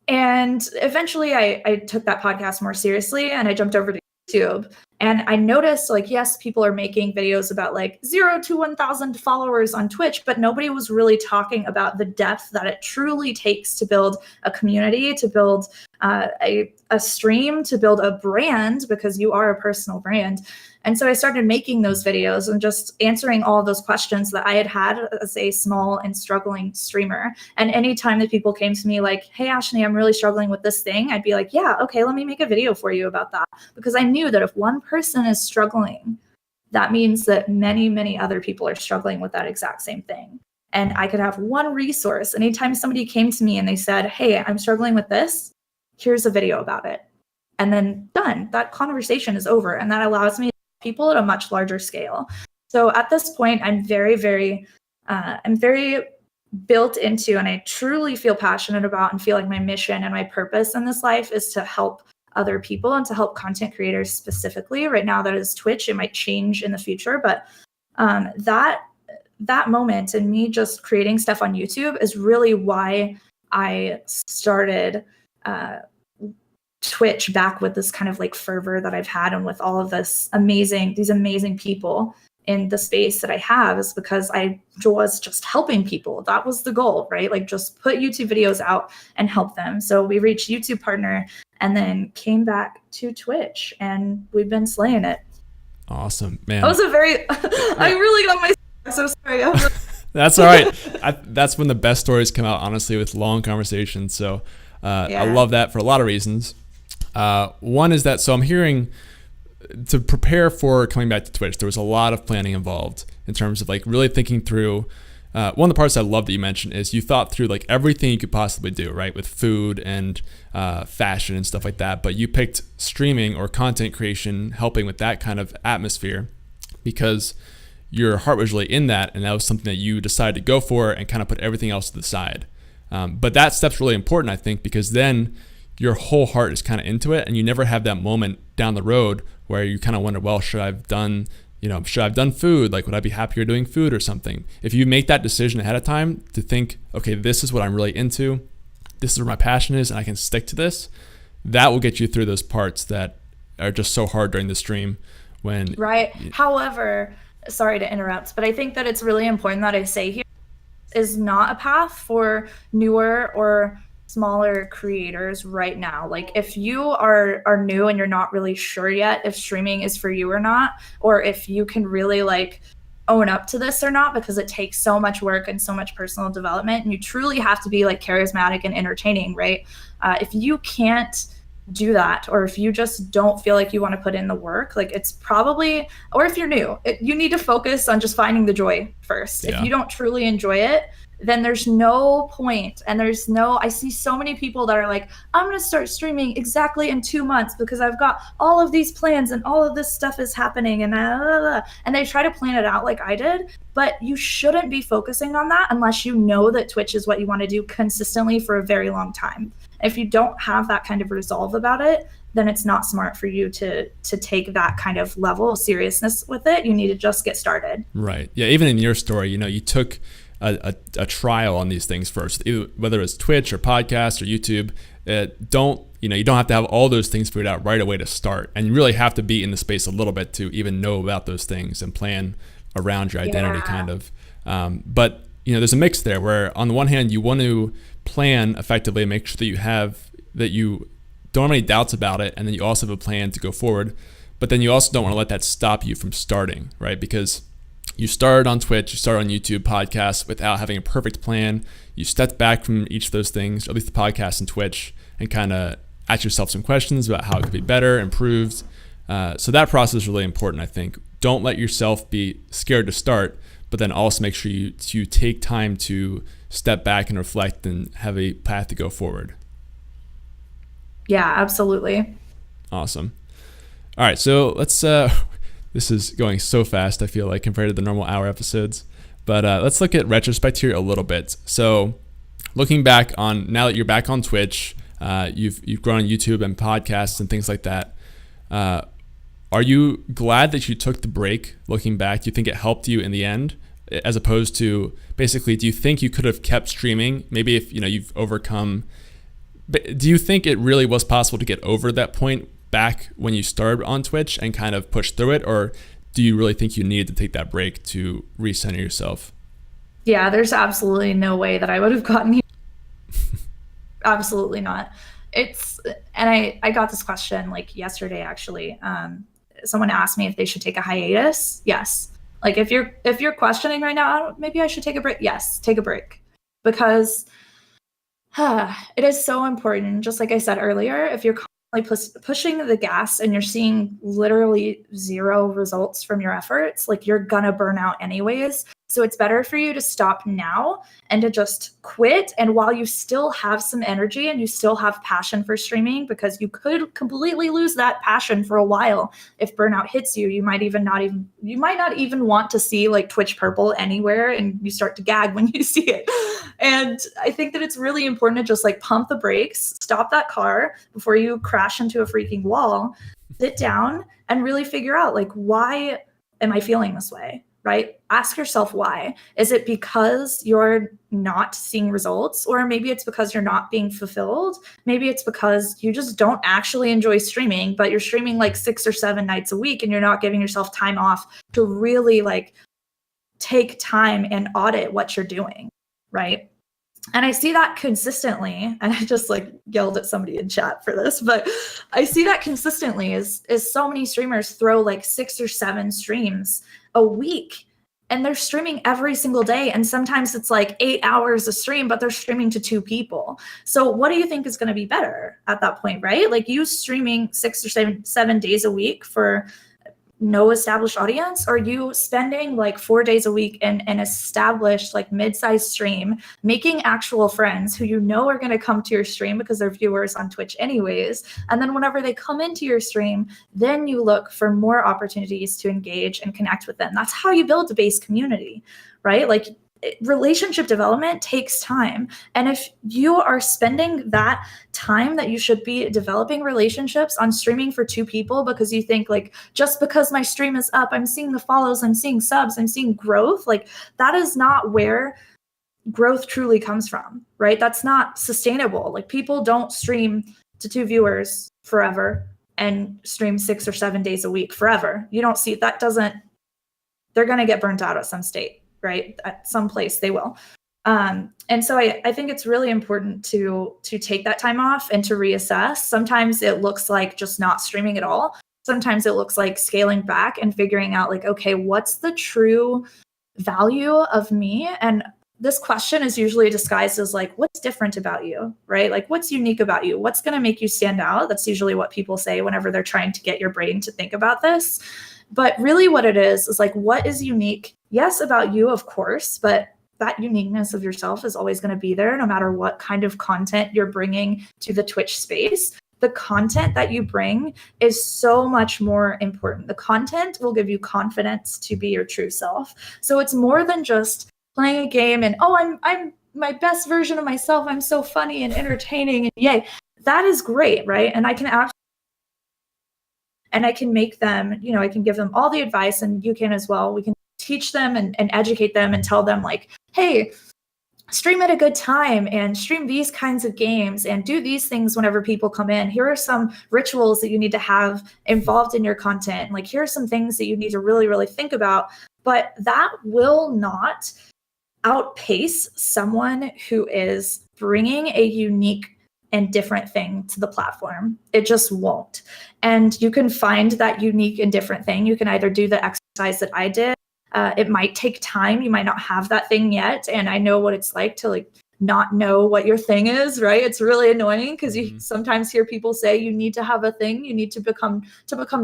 And eventually I took that podcast more seriously and I jumped over to YouTube. And I noticed, like, yes, people are making videos about like 0 to 1,000 followers on Twitch, but nobody was really talking about the depth that it truly takes to build a community, to build a stream, to build a brand, because you are a personal brand. And so I started making those videos and just answering all of those questions that I had as a small and struggling streamer. And anytime that people came to me like, hey, Ashni, I'm really struggling with this thing, I'd be like, yeah, okay, let me make a video for you about that. Because I knew that if one person is struggling, that means that many, many other people are struggling with that exact same thing. And I could have one resource. Anytime somebody came to me and they said, hey, I'm struggling with this, here's a video about it. And then done. That conversation is over. And that allows me people at a much larger scale. So at this point, I'm very built into, and I truly feel passionate about and feel like my mission and my purpose in this life is to help other people and to help content creators specifically. Right now, that is Twitch. It might change in the future, but that moment and me just creating stuff on YouTube is really why I started Twitch back with this kind of like fervor that I've had, and with all of these amazing people in the space that I have, is because I was just helping people. That was the goal, right? Like, just put YouTube videos out and help them. So we reached YouTube partner and then came back to Twitch, and we've been slaying it. Awesome, man. That was a very, I really got my, I'm so sorry. That's all right. That's when the best stories come out, honestly, with long conversations. So I love that for a lot of reasons. One is that, so I'm hearing, to prepare for coming back to Twitch, there was a lot of planning involved in terms of like really thinking through. One of the parts I love that you mentioned is you thought through like everything you could possibly do, right? With food and fashion and stuff like that. But you picked streaming or content creation, helping with that kind of atmosphere, because your heart was really in that. And that was something that you decided to go for and kind of put everything else to the side. But that step's really important, I think, because then your whole heart is kind of into it, and you never have that moment down the road where you kind of wonder, well, should I have done food? Like, would I be happier doing food or something? If you make that decision ahead of time to think, okay, this is what I'm really into, this is where my passion is, and I can stick to this, that will get you through those parts that are just so hard during the stream. Right. However, sorry to interrupt, but I think that it's really important that I say here is not a path for newer or smaller creators right now. Like, if you are new and you're not really sure yet if streaming is for you or not, or if you can really like own up to this or not, because it takes so much work and so much personal development, and you truly have to be like charismatic and entertaining, right? If you can't do that, or if you just don't feel like you want to put in the work, like, it's probably, or if you're new, you need to focus on just finding the joy first. If you don't truly enjoy it, then there's no point. And I see so many people that are like, I'm going to start streaming exactly in 2 months because I've got all of these plans and all of this stuff is happening, and they try to plan it out like I did. But you shouldn't be focusing on that unless you know that Twitch is what you want to do consistently for a very long time. If you don't have that kind of resolve about it, then it's not smart for you to take that kind of level of seriousness with it. You need to just get started. Right. Yeah. Even in your story, you took a trial on these things first, whether it's Twitch or podcast or YouTube. You don't have to have all those things figured out right away to start, and you really have to be in the space a little bit to even know about those things and plan around your identity, kind of. But there's a mix there where, on the one hand, you want to plan effectively and make sure that you don't have any doubts about it, and then you also have a plan to go forward. But then you also don't want to let that stop you from starting, right? Because you started on Twitch, you started on YouTube, podcasts, without having a perfect plan. You stepped back from each of those things, at least the podcast and Twitch, and kind of ask yourself some questions about how it could be better, improved. So that process is really important, I think. don't let yourself be scared to start, but then also make sure you take time to step back and reflect and have a path to go forward. Yeah, absolutely. Awesome. All right, so let's this is going so fast, I feel like, compared to the normal hour episodes, but let's look at retrospect here a little bit. So looking back on, now that you're back on Twitch, you've grown on YouTube and podcasts and things like that, are you glad that you took the break? Looking back, do you think it helped you in the end, as opposed to, basically, do you think you could have kept streaming? Maybe if you've overcome, but do you think it really was possible to get over that point back when you started on Twitch and kind of push through it, or do you really think you needed to take that break to recenter yourself? Yeah, there's absolutely no way that I would have gotten here. Absolutely not. And I got this question like yesterday, actually. Someone asked me if they should take a hiatus. Yes. Like if you're questioning right now, maybe I should take a break. Yes, take a break, because it is so important. Just like I said earlier, if you're constantly pushing the gas and you're seeing literally zero results from your efforts, like you're gonna burn out anyways. So it's better for you to stop now and to just quit. And while you still have some energy and you still have passion for streaming, because you could completely lose that passion for a while if burnout hits you. You might not even want to see like Twitch purple anywhere, and you start to gag when you see it. And I think that it's really important to just like pump the brakes, stop that car before you crash into a freaking wall, sit down and really figure out, like, why am I feeling this way? Right? Ask yourself why. Is it because you're not seeing results? Or maybe it's because you're not being fulfilled. Maybe it's because you just don't actually enjoy streaming, but you're streaming like 6 or 7 nights a week and you're not giving yourself time off to really like take time and audit what you're doing, right? And I see that consistently, and I just like yelled at somebody in chat for this, but I see that consistently is so many streamers throw like 6 or 7 streams a week, and they're streaming every single day. And sometimes it's like 8 hours a stream, but they're streaming to 2 people. So what do you think is going to be better at that point, right? Like you streaming 6 or 7 days a week for no established audience, or you spending like 4 days a week in an established like mid-sized stream, making actual friends who are going to come to your stream because they're viewers on Twitch anyways. And then whenever they come into your stream, then you look for more opportunities to engage and connect with them. That's how you build a base community, right? Like relationship development takes time. And if you are spending that time that you should be developing relationships on streaming for 2 people because you think like, just because my stream is up, I'm seeing the follows, I'm seeing subs, I'm seeing growth, like that is not where growth truly comes from, right? That's not sustainable. Like people don't stream to 2 viewers forever and stream 6 or 7 days a week forever. You don't see that. They're going to get burnt out at some state. Right? At some place they will. And so I think it's really important to take that time off and to reassess. Sometimes it looks like just not streaming at all. Sometimes it looks like scaling back and figuring out like, okay, what's the true value of me? And this question is usually disguised as like, what's different about you, right? Like what's unique about you? What's going to make you stand out? That's usually what people say whenever they're trying to get your brain to think about this. But really what it is like, what is unique? Yes, about you, of course, but that uniqueness of yourself is always going to be there no matter what kind of content you're bringing to the Twitch space. The content that you bring is so much more important. The content will give you confidence to be your true self. So it's more than just playing a game and, oh, I'm my best version of myself. I'm so funny and entertaining and yay. That is great, right? And I can make them, I can give them all the advice, and you can as well. We can teach them and educate them and tell them like, hey, stream at a good time and stream these kinds of games and do these things whenever people come in. Here are some rituals that you need to have involved in your content. Like, here are some things that you need to really, really think about. But that will not outpace someone who is bringing a unique and different thing to the platform. It just won't. And you can find that unique and different thing. You can either do the exercise that I did. It might take time. You might not have that thing yet. And I know what it's like to like not know what your thing is, right? It's really annoying because you sometimes hear people say you need to have a thing, you need to become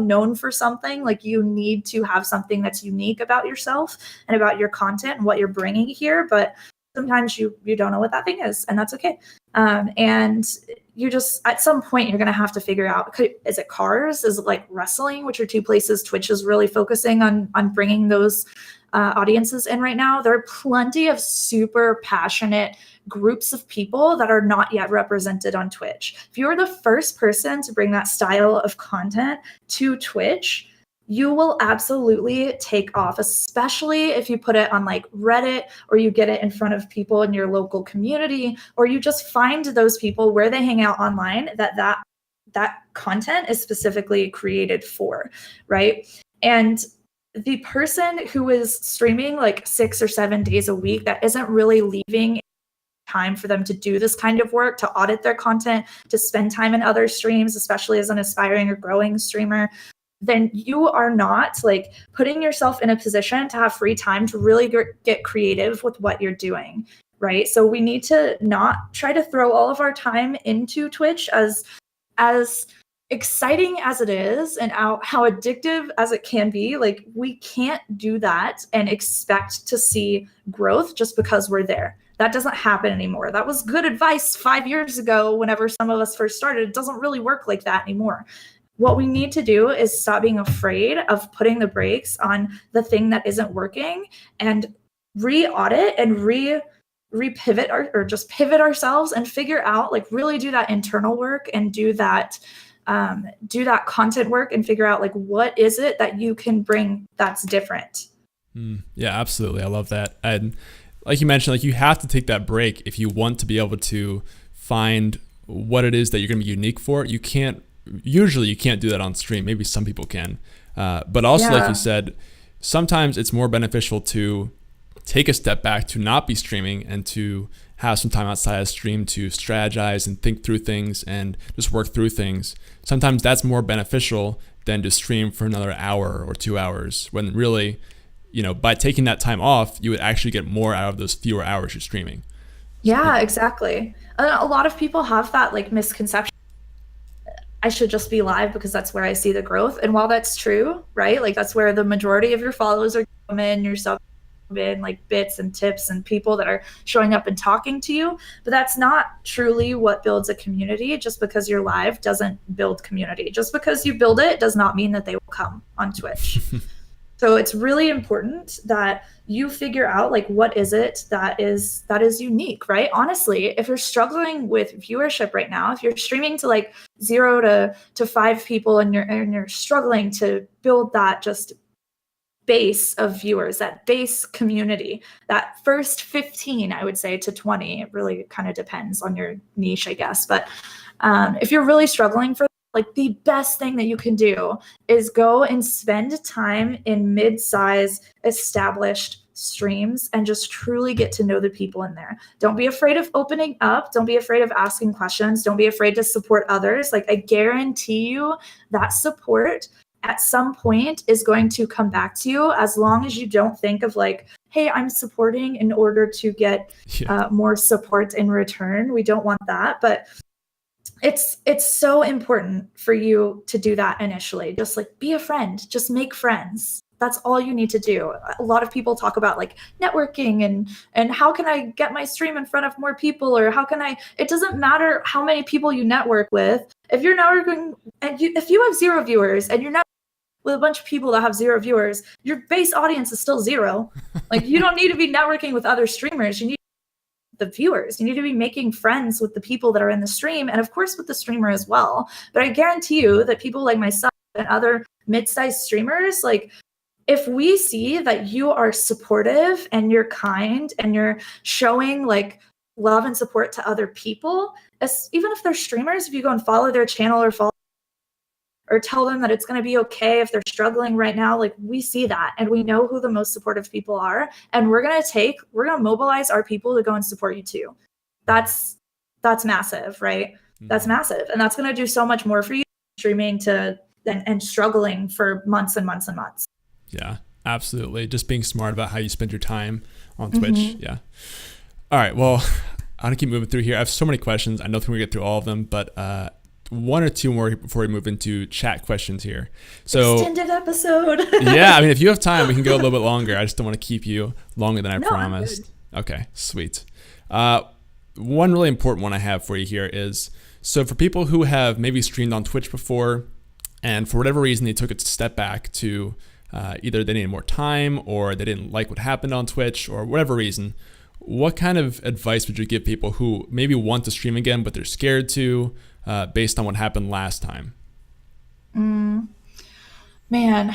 known for something. Like you need to have something that's unique about yourself and about your content and what you're bringing here. But sometimes you don't know what that thing is, and that's okay. And you just, at some point, you're going to have to figure out, is it cars? Is it like wrestling, which are two places Twitch is really focusing on bringing those audiences in right now. There are plenty of super passionate groups of people that are not yet represented on Twitch. If you're the first person to bring that style of content to Twitch, you will absolutely take off, especially if you put it on like Reddit, or you get it in front of people in your local community, or you just find those people where they hang out online that content is specifically created for, right? And the person who is streaming like 6 or 7 days a week that isn't really leaving time for them to do this kind of work, to audit their content, to spend time in other streams, especially as an aspiring or growing streamer, then you are not like putting yourself in a position to have free time to really get creative with what you're doing, right? So we need to not try to throw all of our time into Twitch, as exciting as it is and how addictive as it can be. Like we can't do that and expect to see growth just because we're there. That doesn't happen anymore. That was good advice 5 years ago whenever some of us first started. It doesn't really work like that anymore. What we need to do is stop being afraid of putting the brakes on the thing that isn't working and re-audit and re-pivot or just pivot ourselves and figure out, like really do that internal work and do that content work and figure out like what is it that you can bring that's different. Yeah, absolutely. I love that. And like you mentioned, like you have to take that break if you want to be able to find what it is that you're going to be unique for. You can't do that on stream. Maybe some people can. But also, like you said, sometimes it's more beneficial to take a step back, to not be streaming, and to have some time outside of stream to strategize and think through things and just work through things. Sometimes that's more beneficial than to stream for another hour or 2 hours, when really, by taking that time off, you would actually get more out of those fewer hours you're streaming. Yeah, exactly. A lot of people have that like misconception. I should just be live because that's where I see the growth. And while that's true, right? Like that's where the majority of your followers are coming, your sub in, like bits and tips and people that are showing up and talking to you. But that's not truly what builds a community. Just because you're live doesn't build community. Just because you build it does not mean that they will come on Twitch. So it's really important that you figure out like what is it that is unique, right? Honestly, if you're struggling with viewership right now, if you're streaming to like 0 to 5 people and you're struggling to build that just base of viewers, that base community, that first 15, I would say, to 20, it really kind of depends on your niche, I guess. But if you're really struggling for like the best thing that you can do is go and spend time in mid-size established streams and just truly get to know the people in there. Don't be afraid of opening up. Don't be afraid of asking questions. Don't be afraid to support others. Like I guarantee you that support at some point is going to come back to you, as long as you don't think of like, hey, I'm supporting in order to get more support in return. We don't want that. But it's so important for you to do that initially. Just like be a friend, just make friends. That's all you need to do. A lot of people talk about like networking and how can I get my stream in front of more people, or how can it doesn't matter how many people you network with. If you're networking and if you have 0 viewers and you're not with a bunch of people that have 0 viewers, your base audience is still 0. Like you don't need to be networking with other streamers. You need the viewers. You need to be making friends with the people that are in the stream, and of course with the streamer as well. But I guarantee you that people like myself and other mid-sized streamers, like if we see that you are supportive and you're kind and you're showing like love and support to other people, even if they're streamers, if you go and follow their channel or tell them that it's going to be okay if they're struggling right now, like we see that and we know who the most supportive people are, and we're going to mobilize our people to go and support you too. That's massive, right? That's massive. And that's going to do so much more for you streaming and struggling for months and months and months. Yeah, absolutely. Just being smart about how you spend your time on Twitch. Yeah. All right. Well, I'm gonna keep moving through here. I have so many questions. I don't think we get through all of them, but one or two more before we move into chat questions here. So extended episode. Yeah, I mean, if you have time, we can go a little bit longer. I just don't want to keep you longer than I promised. Okay, sweet. One really important one I have for you here is, so for people who have maybe streamed on Twitch before, and for whatever reason they took a step back to either they needed more time or they didn't like what happened on Twitch or whatever reason, what kind of advice would you give people who maybe want to stream again but they're scared to, based on what happened last time? Man,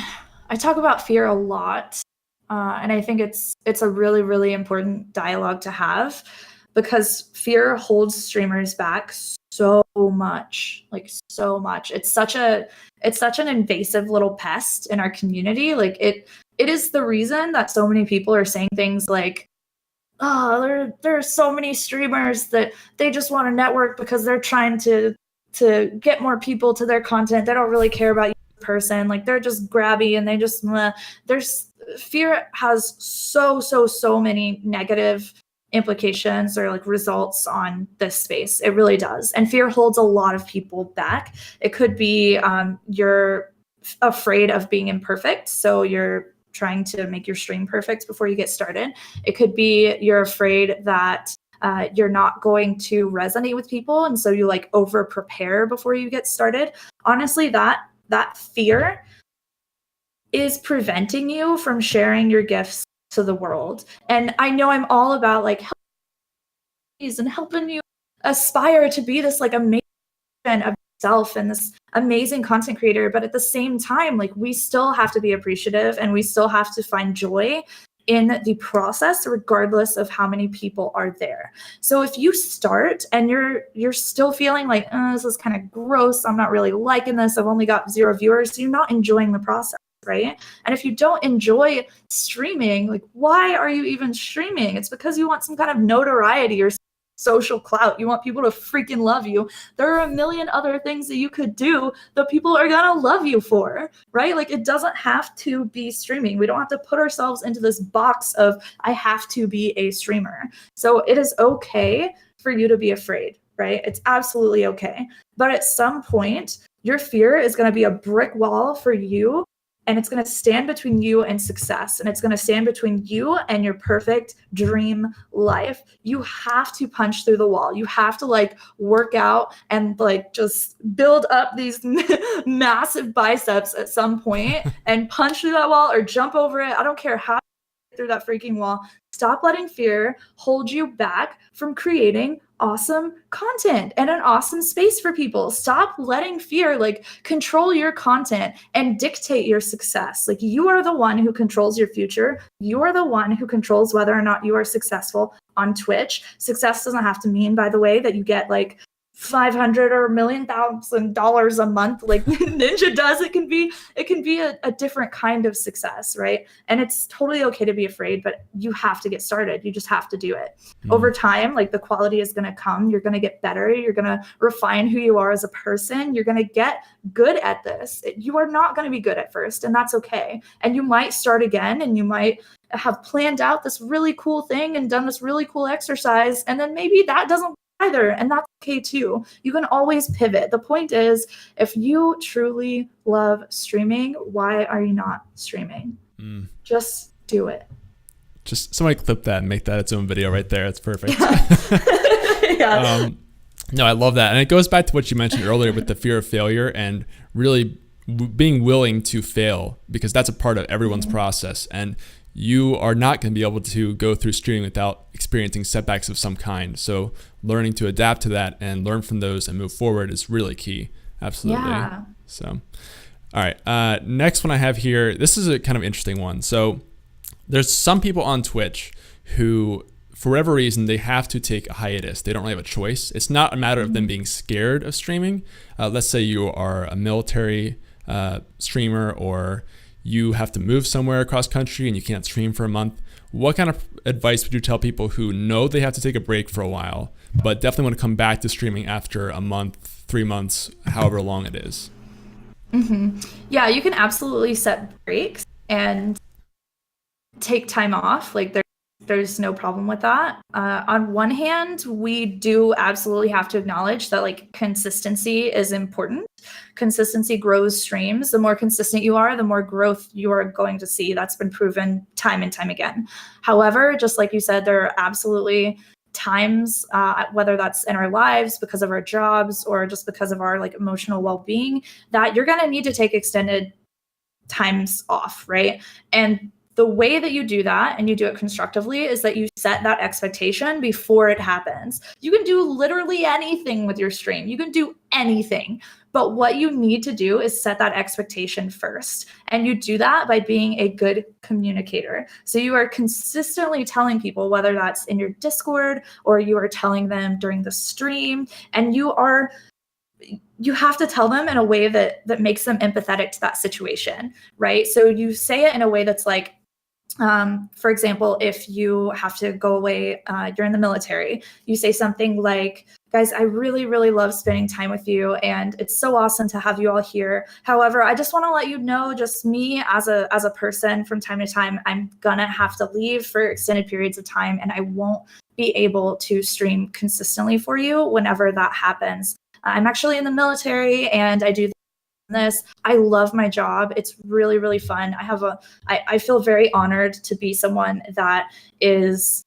I talk about fear a lot, and I think it's a really, really important dialogue to have, because fear holds streamers back so much, like so much. It's such an invasive little pest in our community. Like it is the reason that so many people are saying things like, oh, there are so many streamers that they just want to network because they're trying to get more people to their content. They don't really care about you as a person. Like they're just grabby and they just there's fear has so many negative implications or like results on this space. It really does. And fear holds a lot of people back. It could be you're afraid of being imperfect, so you're trying to make your stream perfect before you get started. It could be you're afraid that you're not going to resonate with people, and so you like over prepare before you get started. Honestly, that fear is preventing you from sharing your gifts to the world. And I know I'm all about like helping you aspire to be this like amazing of yourself and this amazing content creator, but at the same time, like we still have to be appreciative and we still have to find joy in the process, regardless of how many people are there. So if you start and you're still feeling like, this is kind of gross, I'm not really liking this, I've only got 0 viewers, you're not enjoying the process, right? And if you don't enjoy streaming, like why are you even streaming? It's because you want some kind of notoriety or social clout. You want people to freaking love you. There are a million other things that you could do that people are gonna love you for, right? Like it doesn't have to be streaming. We don't have to put ourselves into this box of I have to be a streamer. So it is okay for you to be afraid, right? It's absolutely okay. But at some point, your fear is going to be a brick wall for you, and it's going to stand between you and success. And it's going to stand between you and your perfect dream life. You have to punch through the wall. You have to like work out and like just build up these massive biceps at some point and punch through that wall or jump over it. I don't care how you get through that freaking wall. Stop letting fear hold you back from creating awesome content and an awesome space for people. Stop letting fear like control your content and dictate your success. Like you are the one who controls your future. You are the one who controls whether or not you are successful on Twitch. Success doesn't have to mean, by the way, that you get like $500 or $1,000,000 a month like Ninja does. It can be a different kind of success, right? And it's totally okay to be afraid, but you have to get started. You just have to do it. Over time, like the quality is going to come. You're going to get better. You're going to refine who you are as a person. You're going to get good at this. You are not going to be good at first, and that's okay. And you might start again, and you might have planned out this really cool thing and done this really cool exercise, and then maybe that doesn't work either, and that's okay too. You can always pivot. The point is, if you truly love streaming, why are you not streaming? Just do it. Just somebody clip that and make that its own video right there. It's perfect. Yeah. No, I love that. And it goes back to what you mentioned earlier with the fear of failure and really being willing to fail, because that's a part of everyone's process. And you are not going to be able to go through streaming without experiencing setbacks of some kind. So learning to adapt to that and learn from those and move forward is really key. Absolutely. Yeah. So, all right. Next one I have here, this is a kind of interesting one. So there's some people on Twitch who, for whatever reason, they have to take a hiatus. They don't really have a choice. It's not a matter of them being scared of streaming. Let's say you are a military streamer, or you have to move somewhere across country and you can't stream for a month. What kind of advice would you tell people who know they have to take a break for a while, but definitely want to come back to streaming after a month, 3 months, however long it is? Yeah, you can absolutely set breaks and take time off. Like There's no problem with that. On one hand, we do absolutely have to acknowledge that like consistency is important. Consistency grows streams. The more consistent you are, the more growth you are going to see. That's been proven time and time again. However, just like you said, there are absolutely times, whether that's in our lives because of our jobs or just because of our like emotional well-being, that you're going to need to take extended times off, right? And the way that you do that, and you do it constructively, is that you set that expectation before it happens. You can do literally anything with your stream. You can do anything. But what you need to do is set that expectation first. And you do that by being a good communicator. So you are consistently telling people, whether that's in your Discord or you are telling them during the stream, and you have to tell them in a way that makes them empathetic to that situation, right? So you say it in a way that's like, for example, if you have to go away, you're in the military, you say something like, guys, I really, really love spending time with you, and it's so awesome to have you all here. However, I just want to let you know, just me as a person, from time to time, I'm gonna have to leave for extended periods of time, and I won't be able to stream consistently for you whenever that happens. I'm actually in the military, and I do this. I love my job. It's really, really fun. I feel very honored to be someone that is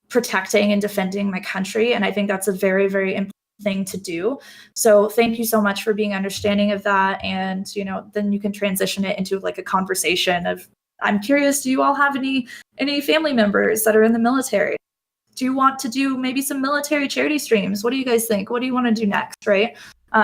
protecting and defending my country. And I think that's a very, very important thing to do. So thank you so much for being understanding of that. And, then you can transition it into like a conversation of, I'm curious, do you all have any family members that are in the military? Do you want to do maybe some military charity streams? What do you guys think? What do you want to do next, right?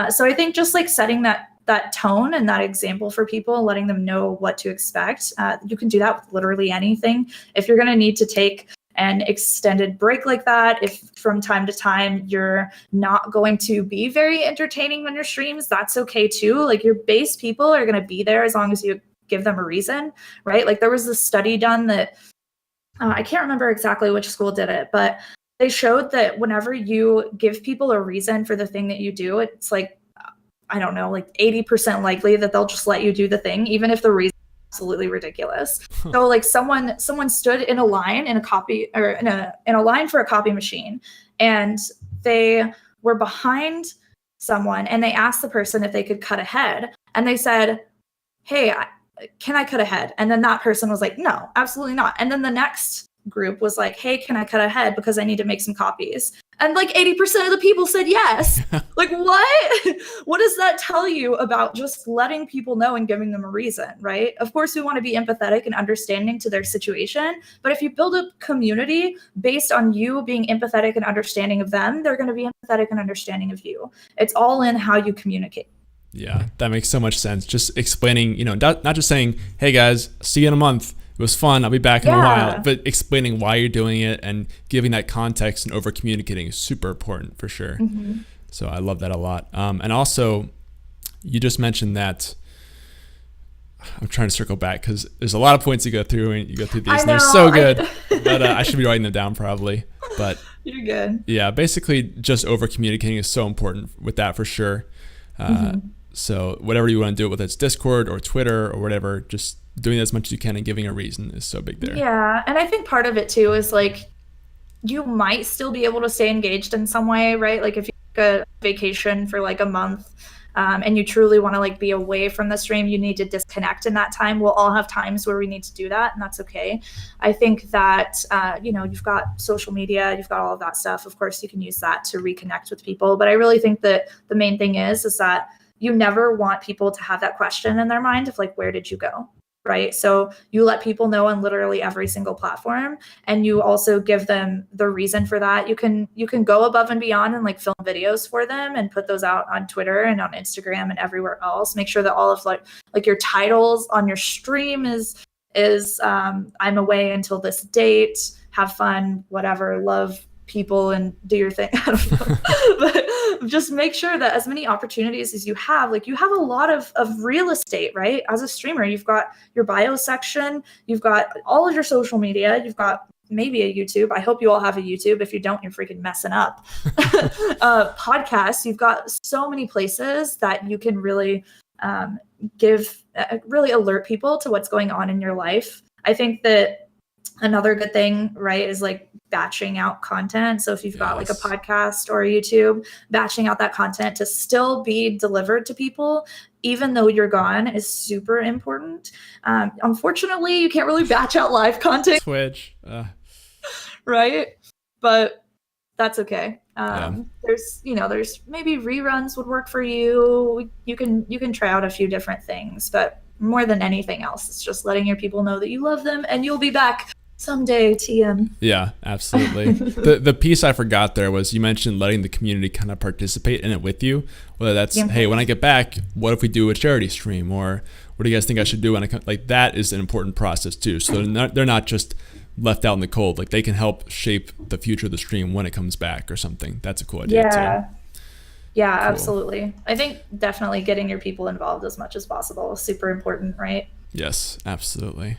So I think just like setting that tone and that example for people, letting them know what to expect. You can do that with literally anything. If you're going to need to take an extended break like that, if from time to time you're not going to be very entertaining on your streams, that's okay too. Like your base people are going to be there as long as you give them a reason, right? Like there was this study done that I can't remember exactly which school did it, but they showed that whenever you give people a reason for the thing that you do, it's like, I don't know, like 80% likely that they'll just let you do the thing, even if the reason is absolutely ridiculous. So like someone stood in a line in a copy or in a line for a copy machine, and they were behind someone, and they asked the person if they could cut ahead, and they said, hey, can I cut ahead? And then that person was like, no, absolutely not. And then the next group was like, hey, can I cut ahead because I need to make some copies? And like 80% of the people said yes. Like what? What does that tell you about just letting people know and giving them a reason, right? Of course, we want to be empathetic and understanding to their situation. But if you build a community based on you being empathetic and understanding of them, they're going to be empathetic and understanding of you. It's all in how you communicate. Yeah, that makes so much sense. Just explaining, not just saying, hey guys, see you in a month. It was fun. I'll be back in a while. But explaining why you're doing it and giving that context and over communicating is super important for sure. Mm-hmm. So I love that a lot. And also, you just mentioned that. I'm trying to circle back because there's a lot of points you go through and you go through these and they're so good. But I should be writing them down probably. But you're good. Yeah, basically just over communicating is so important with that for sure. So whatever you want to do, whether it's Discord or Twitter or whatever, just doing as much as you can and giving a reason is so big there. Yeah, and I think part of it too is like you might still be able to stay engaged in some way, right? Like if you take a vacation for like a month and you truly want to like be away from the stream, you need to disconnect in that time. We'll all have times where we need to do that, and that's okay. I think that, you've got social media, you've got all of that stuff. Of course, you can use that to reconnect with people. But I really think that the main thing is that you never want people to have that question in their mind of like, where did you go? Right. So you let people know on literally every single platform, and you also give them the reason for that. You can go above and beyond and like film videos for them and put those out on Twitter and on Instagram and everywhere else. Make sure that all of like your titles on your stream is I'm away until this date, have fun, whatever, love people and do your thing. I don't know. But just make sure that as many opportunities as you have, like you have a lot of real estate, right? As a streamer, you've got your bio section, you've got all of your social media, you've got maybe a YouTube. I hope you all have a YouTube. If you don't, you're freaking messing up. Podcasts, you've got so many places that you can really really alert people to what's going on in your life. I think that Another good thing, right, is like batching out content. So if you've got like a Yes. podcast or a YouTube, batching out that content to still be delivered to people, even though you're gone, is super important. Unfortunately, you can't really batch out live content, Twitch. right? But that's okay. Yeah. There's maybe reruns would work for you. You can try out a few different things, but more than anything else, it's just letting your people know that you love them and you'll be back someday, TM. Yeah, absolutely. The piece I forgot there was you mentioned letting the community kind of participate in it with you. Whether that's, hey, when I get back, what if we do a charity stream? Or what do you guys think I should do when I come? Like, that is an important process too. So they're not just left out in the cold. Like, they can help shape the future of the stream when it comes back or something. That's a cool idea too. Yeah, cool. Absolutely. I think definitely getting your people involved as much as possible is super important, right? Yes, absolutely.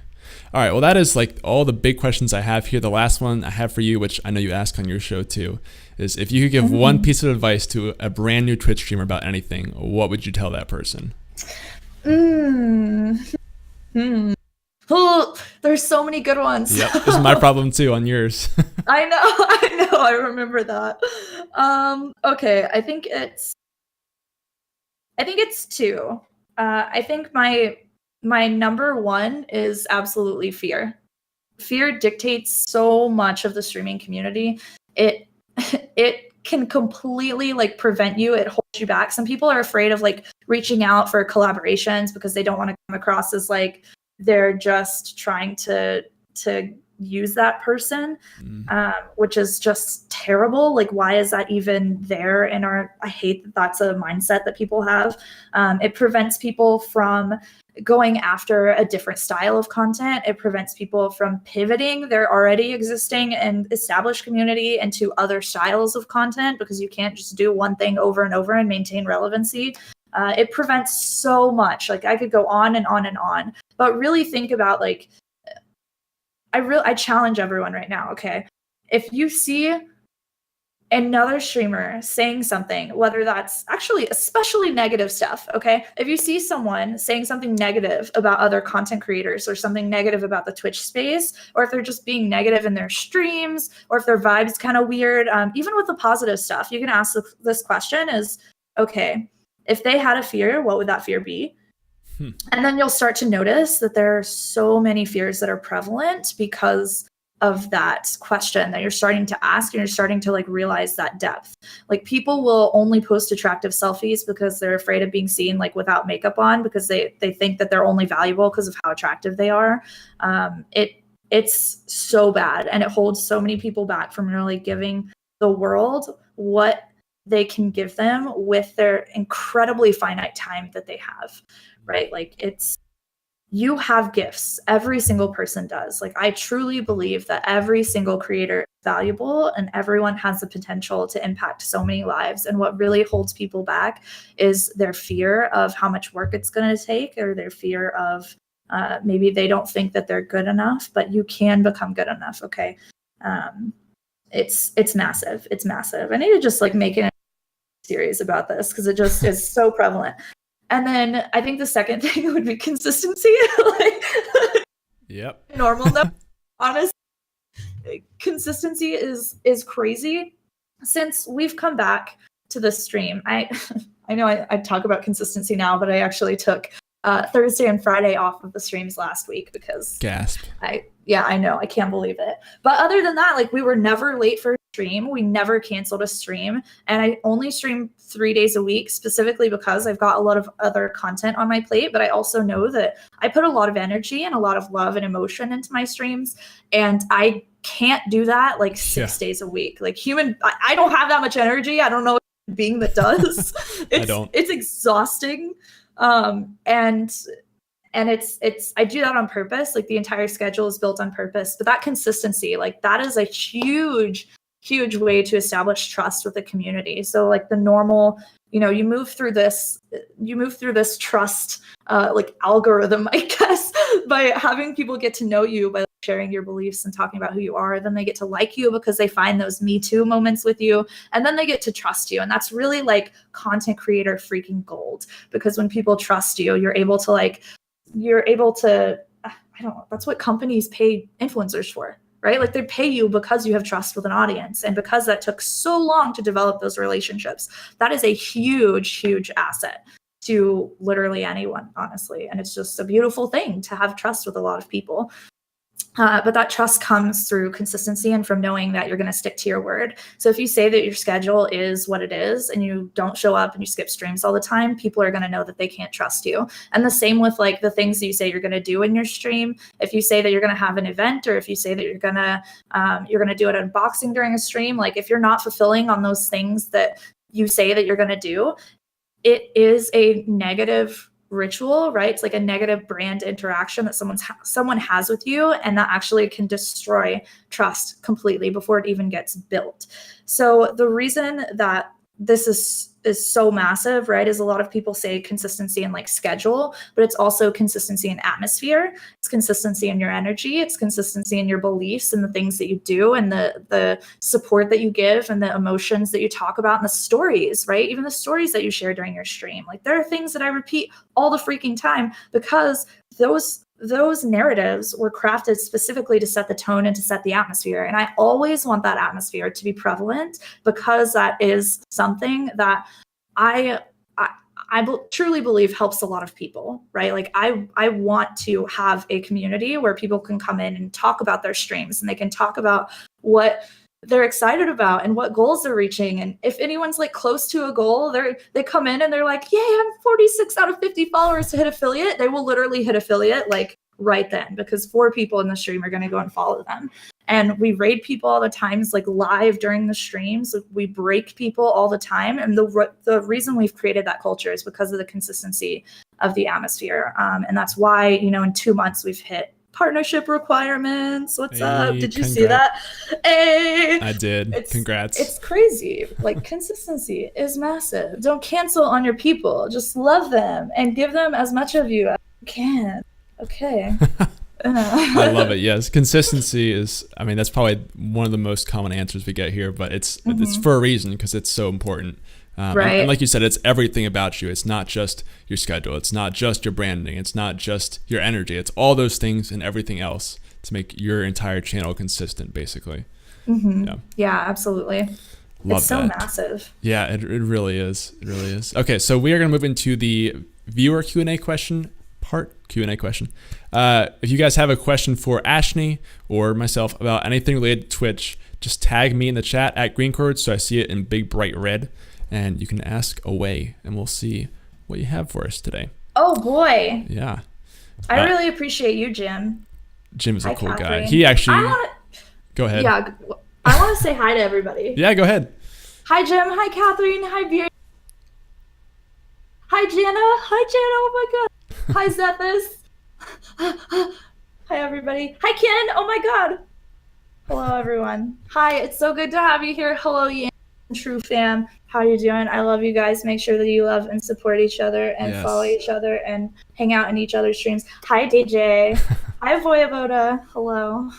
All right, well, that is like all the big questions I have here. The last one I have for you, which I know you ask on your show too, is if you could give one piece of advice to a brand new Twitch streamer about anything, what would you tell that person? Oh, there's so many good ones. Yep, this is my problem too on yours. I know, I remember that. Okay, I think it's two. I think my number one is absolutely fear. Fear dictates so much of the streaming community. It can completely like prevent you. It holds you back. Some people are afraid of like reaching out for collaborations because they don't want to come across as like they're just trying to use that person, which is just terrible. Like, why is that even there in our, I hate that that's a mindset that people have. It prevents people from going after a different style of content. It prevents people from pivoting their already existing and established community into other styles of content because you can't just do one thing over and over and maintain relevancy. It prevents so much. Like, I could go on and on and on, but really think about like, I challenge everyone right now, okay? If you see another streamer saying something, whether that's actually especially negative stuff, okay? If you see someone saying something negative about other content creators or something negative about the Twitch space, or if they're just being negative in their streams, or if their vibe's kind of weird, even with the positive stuff, you can ask this question is, okay, if they had a fear, what would that fear be? And then you'll start to notice that there are so many fears that are prevalent because of that question that you're starting to ask, and you're starting to like realize that depth. Like, people will only post attractive selfies because they're afraid of being seen like without makeup on, because they think that they're only valuable because of how attractive they are. It's so bad, and it holds so many people back from really giving the world what they can give them with their incredibly finite time that they have, right? Like, you have gifts. Every single person does. Like, I truly believe that every single creator is valuable and everyone has the potential to impact so many lives. And what really holds people back is their fear of how much work it's going to take, or their fear of maybe they don't think that they're good enough, but you can become good enough. Okay. It's massive. It's massive. I need to just like make a series about this because it just is so prevalent. And then I think the second thing would be consistency. Like, yep. Normal though. Honestly, consistency is crazy. Since we've come back to the stream, I know I talk about consistency now, but I actually took Thursday and Friday off of the streams last week because gasp. I know, I can't believe it. But other than that, like, we were never late for a stream. We never canceled a stream. And I only stream 3 days a week, specifically because I've got a lot of other content on my plate. But I also know that I put a lot of energy and a lot of love and emotion into my streams. And I can't do that like 6 days a week. Like, I don't have that much energy. I don't know a being that does. It's exhausting. And it's I do that on purpose. Like, the entire schedule is built on purpose, but that consistency, like, that is a huge way to establish trust with the community. So like the normal, you move through this trust like algorithm, I guess, by having people get to know you, by sharing your beliefs and talking about who you are. Then they get to like you because they find those Me Too moments with you, and then they get to trust you. And that's really like content creator freaking gold, because when people trust you, you're able to that's what companies pay influencers for, right? Like they pay you because you have trust with an audience, and because that took so long to develop those relationships. That is a huge, huge asset to literally anyone, honestly. And it's just a beautiful thing to have trust with a lot of people. But that trust comes through consistency and from knowing that you're going to stick to your word. So if you say that your schedule is what it is and you don't show up and you skip streams all the time, people are going to know that they can't trust you. And the same with like the things that you say you're going to do in your stream. If you say that you're going to have an event, or if you say that you're going to do an unboxing during a stream, like if you're not fulfilling on those things that you say that you're going to do, it is a negative ritual, right? It's like a negative brand interaction that someone has with you, and that actually can destroy trust completely before it even gets built. So the reason that this is so massive, right, is a lot of people say consistency in like schedule, but it's also consistency in atmosphere. It's consistency in your energy. It's consistency in your beliefs and the things that you do, and the support that you give, and the emotions that you talk about, and the stories, right? Even the stories that you share during your stream. Like there are things that I repeat all the freaking time because those narratives were crafted specifically to set the tone and to set the atmosphere. And I always want that atmosphere to be prevalent, because that is something that I truly believe helps a lot of people, right? Like I want to have a community where people can come in and talk about their streams, and they can talk about what they're excited about and what goals they're reaching. And if anyone's like close to a goal, they come in and they're like, yay, I'm 46 out of 50 followers to hit affiliate. They will literally hit affiliate like right then, because 4 people in the stream are going to go and follow them. And we raid people all the times, like live during the streams. We break people all the time. And the reason we've created that culture is because of the consistency of the atmosphere. And that's why, in 2 months we've hit partnership requirements. What's up? Did you see that? Hey, I did. Congrats. It's crazy. Like consistency is massive. Don't cancel on your people. Just love them and give them as much of you as you can. Okay. I love it. Yes. Consistency is, that's probably one of the most common answers we get here, but it's for a reason, because it's so important. Right. And like you said, it's everything about you. It's not just your schedule. It's not just your branding. It's not just your energy. It's all those things and everything else to make your entire channel consistent, basically. Mm-hmm. Yeah, absolutely. Love it's so that. massive. Yeah, it really is. It really is. Okay, so we are going to move into the viewer Q&A question. If you guys have a question for Ashni or myself about anything related to Twitch, just tag me in the chat at GreenChord so I see it in big bright red, and you can ask away, and we'll see what you have for us today. Oh boy. Yeah. I really appreciate you, Jim. Jim is a cool Catherine. guy. He actually... Go ahead. Yeah, I want to say hi to everybody. Yeah, go ahead. Hi, Jim. Hi, Catherine. Hi, Beer. Hi, Jana. Hi, Jana. Oh my God. Hi, Zephys. Hi, everybody. Hi, Ken. Oh my God. Hello, everyone. Hi, it's so good to have you here. Hello, Yan, True Fam. How you doing? I love you guys. Make sure that you love and support each other and follow each other and hang out in each other's streams. Hi, DJ. Hi, Voyevoda. Hello.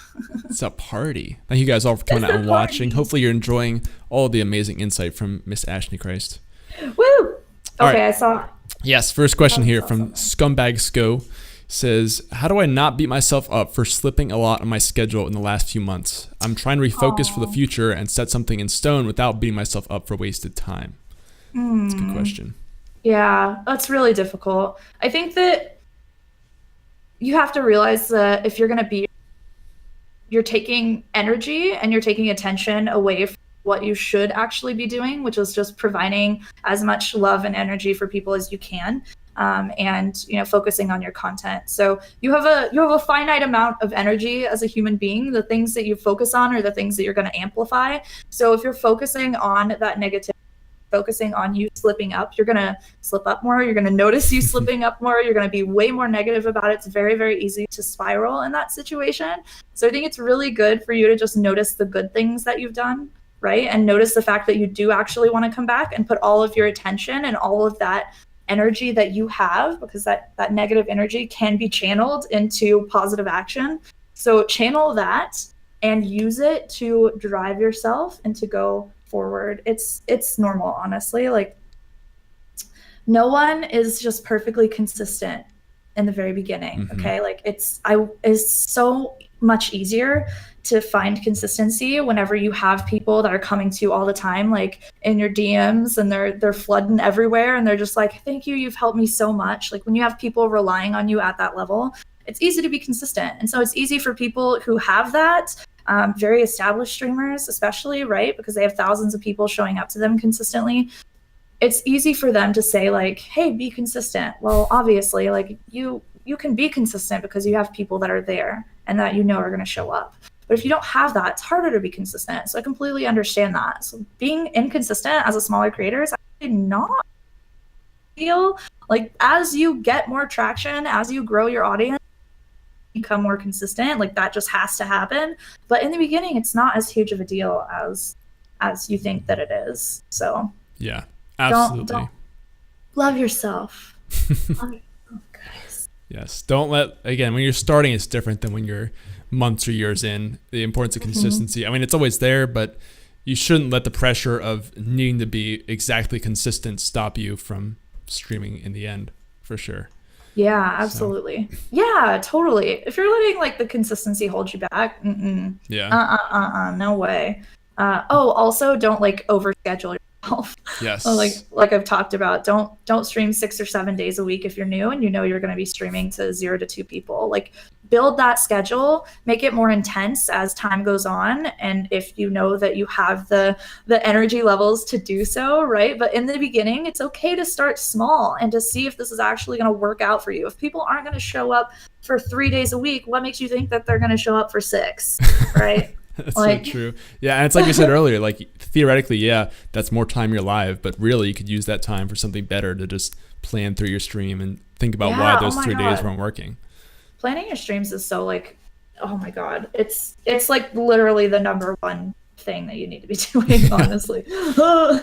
It's a party. Thank you guys all for coming out and watching. Hopefully you're enjoying all the amazing insight from Miss Ashnichrist. Woo! Okay, right. I saw. Yes, first question here from Scumbag Sco says, how do I not beat myself up for slipping a lot on my schedule in the last few months? I'm trying to refocus for the future and set something in stone without beating myself up for wasted time. That's a good question. Yeah, that's really difficult. I think that you have to realize that if you're going to you're taking energy and you're taking attention away from what you should actually be doing, which is just providing as much love and energy for people as you can. And focusing on your content. So you have a finite amount of energy as a human being. The things that you focus on are the things that you're going to amplify. So if you're focusing on that negativity, focusing on you slipping up, you're going to slip up more. You're going to notice you slipping up more. You're going to be way more negative about it. It's very, very easy to spiral in that situation. So I think it's really good for you to just notice the good things that you've done, right? And notice the fact that you do actually want to come back and put all of your attention and all of that energy that you have, because that negative energy can be channeled into positive action. So channel that and use it to drive yourself and to go forward. It's normal, honestly. Like no one is just perfectly consistent in the very beginning. Okay. Like it's so much easier to find consistency whenever you have people that are coming to you all the time, like in your DMs, and they're flooding everywhere, and they're just like, thank you, you've helped me so much. Like when you have people relying on you at that level, it's easy to be consistent. And so it's easy for people who have that, very established streamers especially, right? Because they have thousands of people showing up to them consistently. It's easy for them to say like, hey, be consistent. Well, obviously, like you can be consistent because you have people that are there and that are going to show up. But if you don't have that, it's harder to be consistent. So I completely understand that. So being inconsistent as a smaller creator is actually not ideal. Like as you get more traction, as you grow your audience, become more consistent, like that just has to happen. But in the beginning, it's not as huge of a deal as you think that it is. So yeah, absolutely. Don't love yourself. Love yourself, guys. Yes. Don't again, when you're starting, it's different than when you're months or years in. The importance of consistency. I mean, it's always there, but you shouldn't let the pressure of needing to be exactly consistent stop you from streaming in the end, for sure. Yeah, absolutely. So. Yeah, totally. If you're letting like the consistency hold you back, no way. Also don't like overschedule yourself. Yes. like I've talked about, don't stream 6 or 7 days a week if you're new and you're going to be streaming to 0 to 2 people. Like build that schedule, make it more intense as time goes on, and if you know that you have the energy levels to do so, right? But in the beginning, it's okay to start small and to see if this is actually going to work out for you. If people aren't going to show up for 3 days a week, what makes you think that they're going to show up for 6, right? That's so true. Yeah, and it's like you said earlier, like theoretically, yeah, that's more time you're live, but really you could use that time for something better, to just plan through your stream and think about why those 3 days weren't working. Planning your streams is so like, oh my God, it's like literally the number one thing that you need to be doing, honestly. Why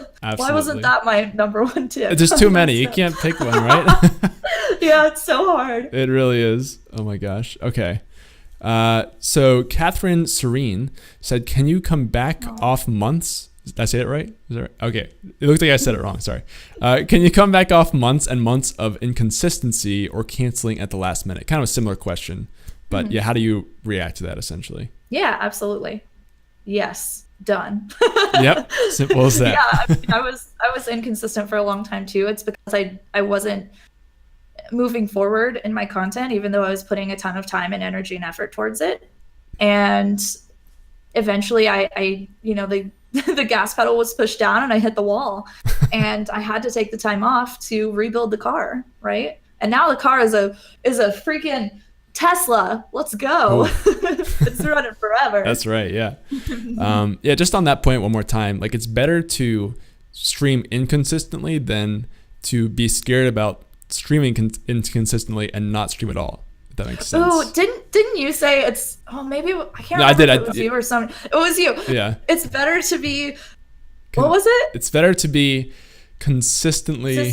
wasn't that my number one tip? There's too many. You can't pick one, right? Yeah, it's so hard. It really is. Oh my gosh. Okay. So Catherine Serene said, can you come back off months? Did I say it right? Is that right? Okay. It looks like I said it wrong. Sorry. Can you come back off months and months of inconsistency or canceling at the last minute? Kind of a similar question, but yeah, how do you react to that essentially? Yeah, absolutely. Yes. Done. Yep. Simple as that. Yeah. I mean, I was inconsistent for a long time too. It's because I wasn't moving forward in my content, even though I was putting a ton of time and energy and effort towards it. And eventually I the gas pedal was pushed down and I hit the wall, and I had to take the time off to rebuild the car. Right. And now the car is a freaking Tesla. Let's go. It's running forever. That's right. Yeah. Yeah. Just on that point one more time, like it's better to stream inconsistently than to be scared about streaming inconsistently and not stream at all. If that makes sense. Oh, didn't you say it's? Oh, maybe I can't remember if it was you or someone. It was you. Yeah. It's better to be. What was it? It's better to be consistently. I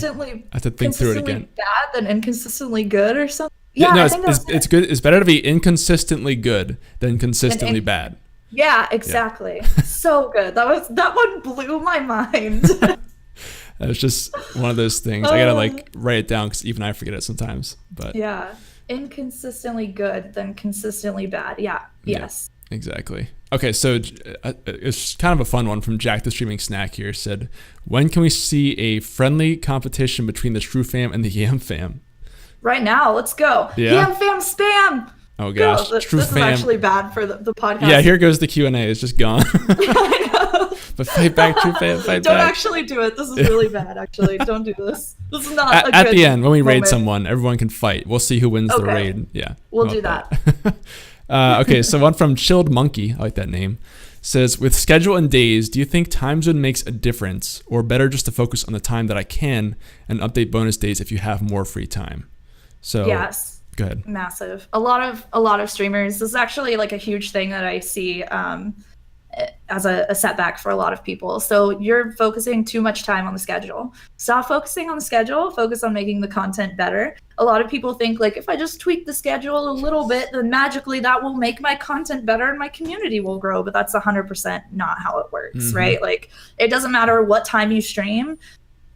have to think through it again. Bad than inconsistently good or something. Yeah, no, it's good. It's better to be inconsistently good than consistently bad. Yeah, exactly. Yeah. So good. That one blew my mind. It's just one of those things. I gotta like write it down because even I forget it sometimes. But yeah, inconsistently good than consistently bad. Yeah. Yes. Yeah, exactly. Okay, so it's kind of a fun one from Jack the Streaming Snack here. Said, when can we see a friendly competition between the True Fam and the Yam Fam? Right now, let's go. Yeah. Yam Fam spam. Oh gosh, True Fam. Is actually bad for the podcast. Yeah, here goes the Q&A. It's just gone. I know. But fight back, True Fam, fight back. Don't actually do it. This is really bad, actually. Don't do this. This is not at the end, when we raid someone, everyone can fight. We'll see who wins the raid. Yeah. We'll do that. Okay, so one from Chilled Monkey, I like that name, says, with schedule and days, do you think time zone makes a difference, or better just to focus on the time that I can and update bonus days if you have more free time? So yes. Go ahead. Massive. A lot of streamers. This is actually like a huge thing that I see as a setback for a lot of people. So you're focusing too much time on the schedule. Stop focusing on the schedule. Focus on making the content better. A lot of people think like, if I just tweak the schedule a little bit, then magically that will make my content better and my community will grow. But that's 100% not how it works, right? Like, it doesn't matter what time you stream.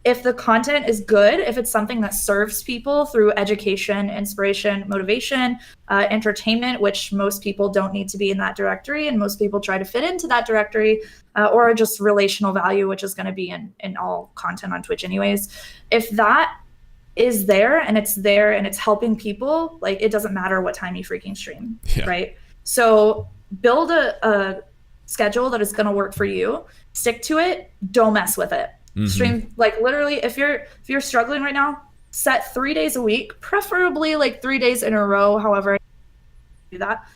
if the content is good, if it's something that serves people through education, inspiration, motivation, entertainment, which most people don't need to be in that directory, and most people try to fit into that directory, or just relational value, which is going to be in all content on Twitch anyways. If that is there and it's helping people, like, it doesn't matter what time you freaking stream, right? So build a schedule that is going to work for you. Stick to it. Don't mess with it. Stream, like, literally, if you're struggling right now, set 3 days a week, preferably like 3 days in a row, however I do that.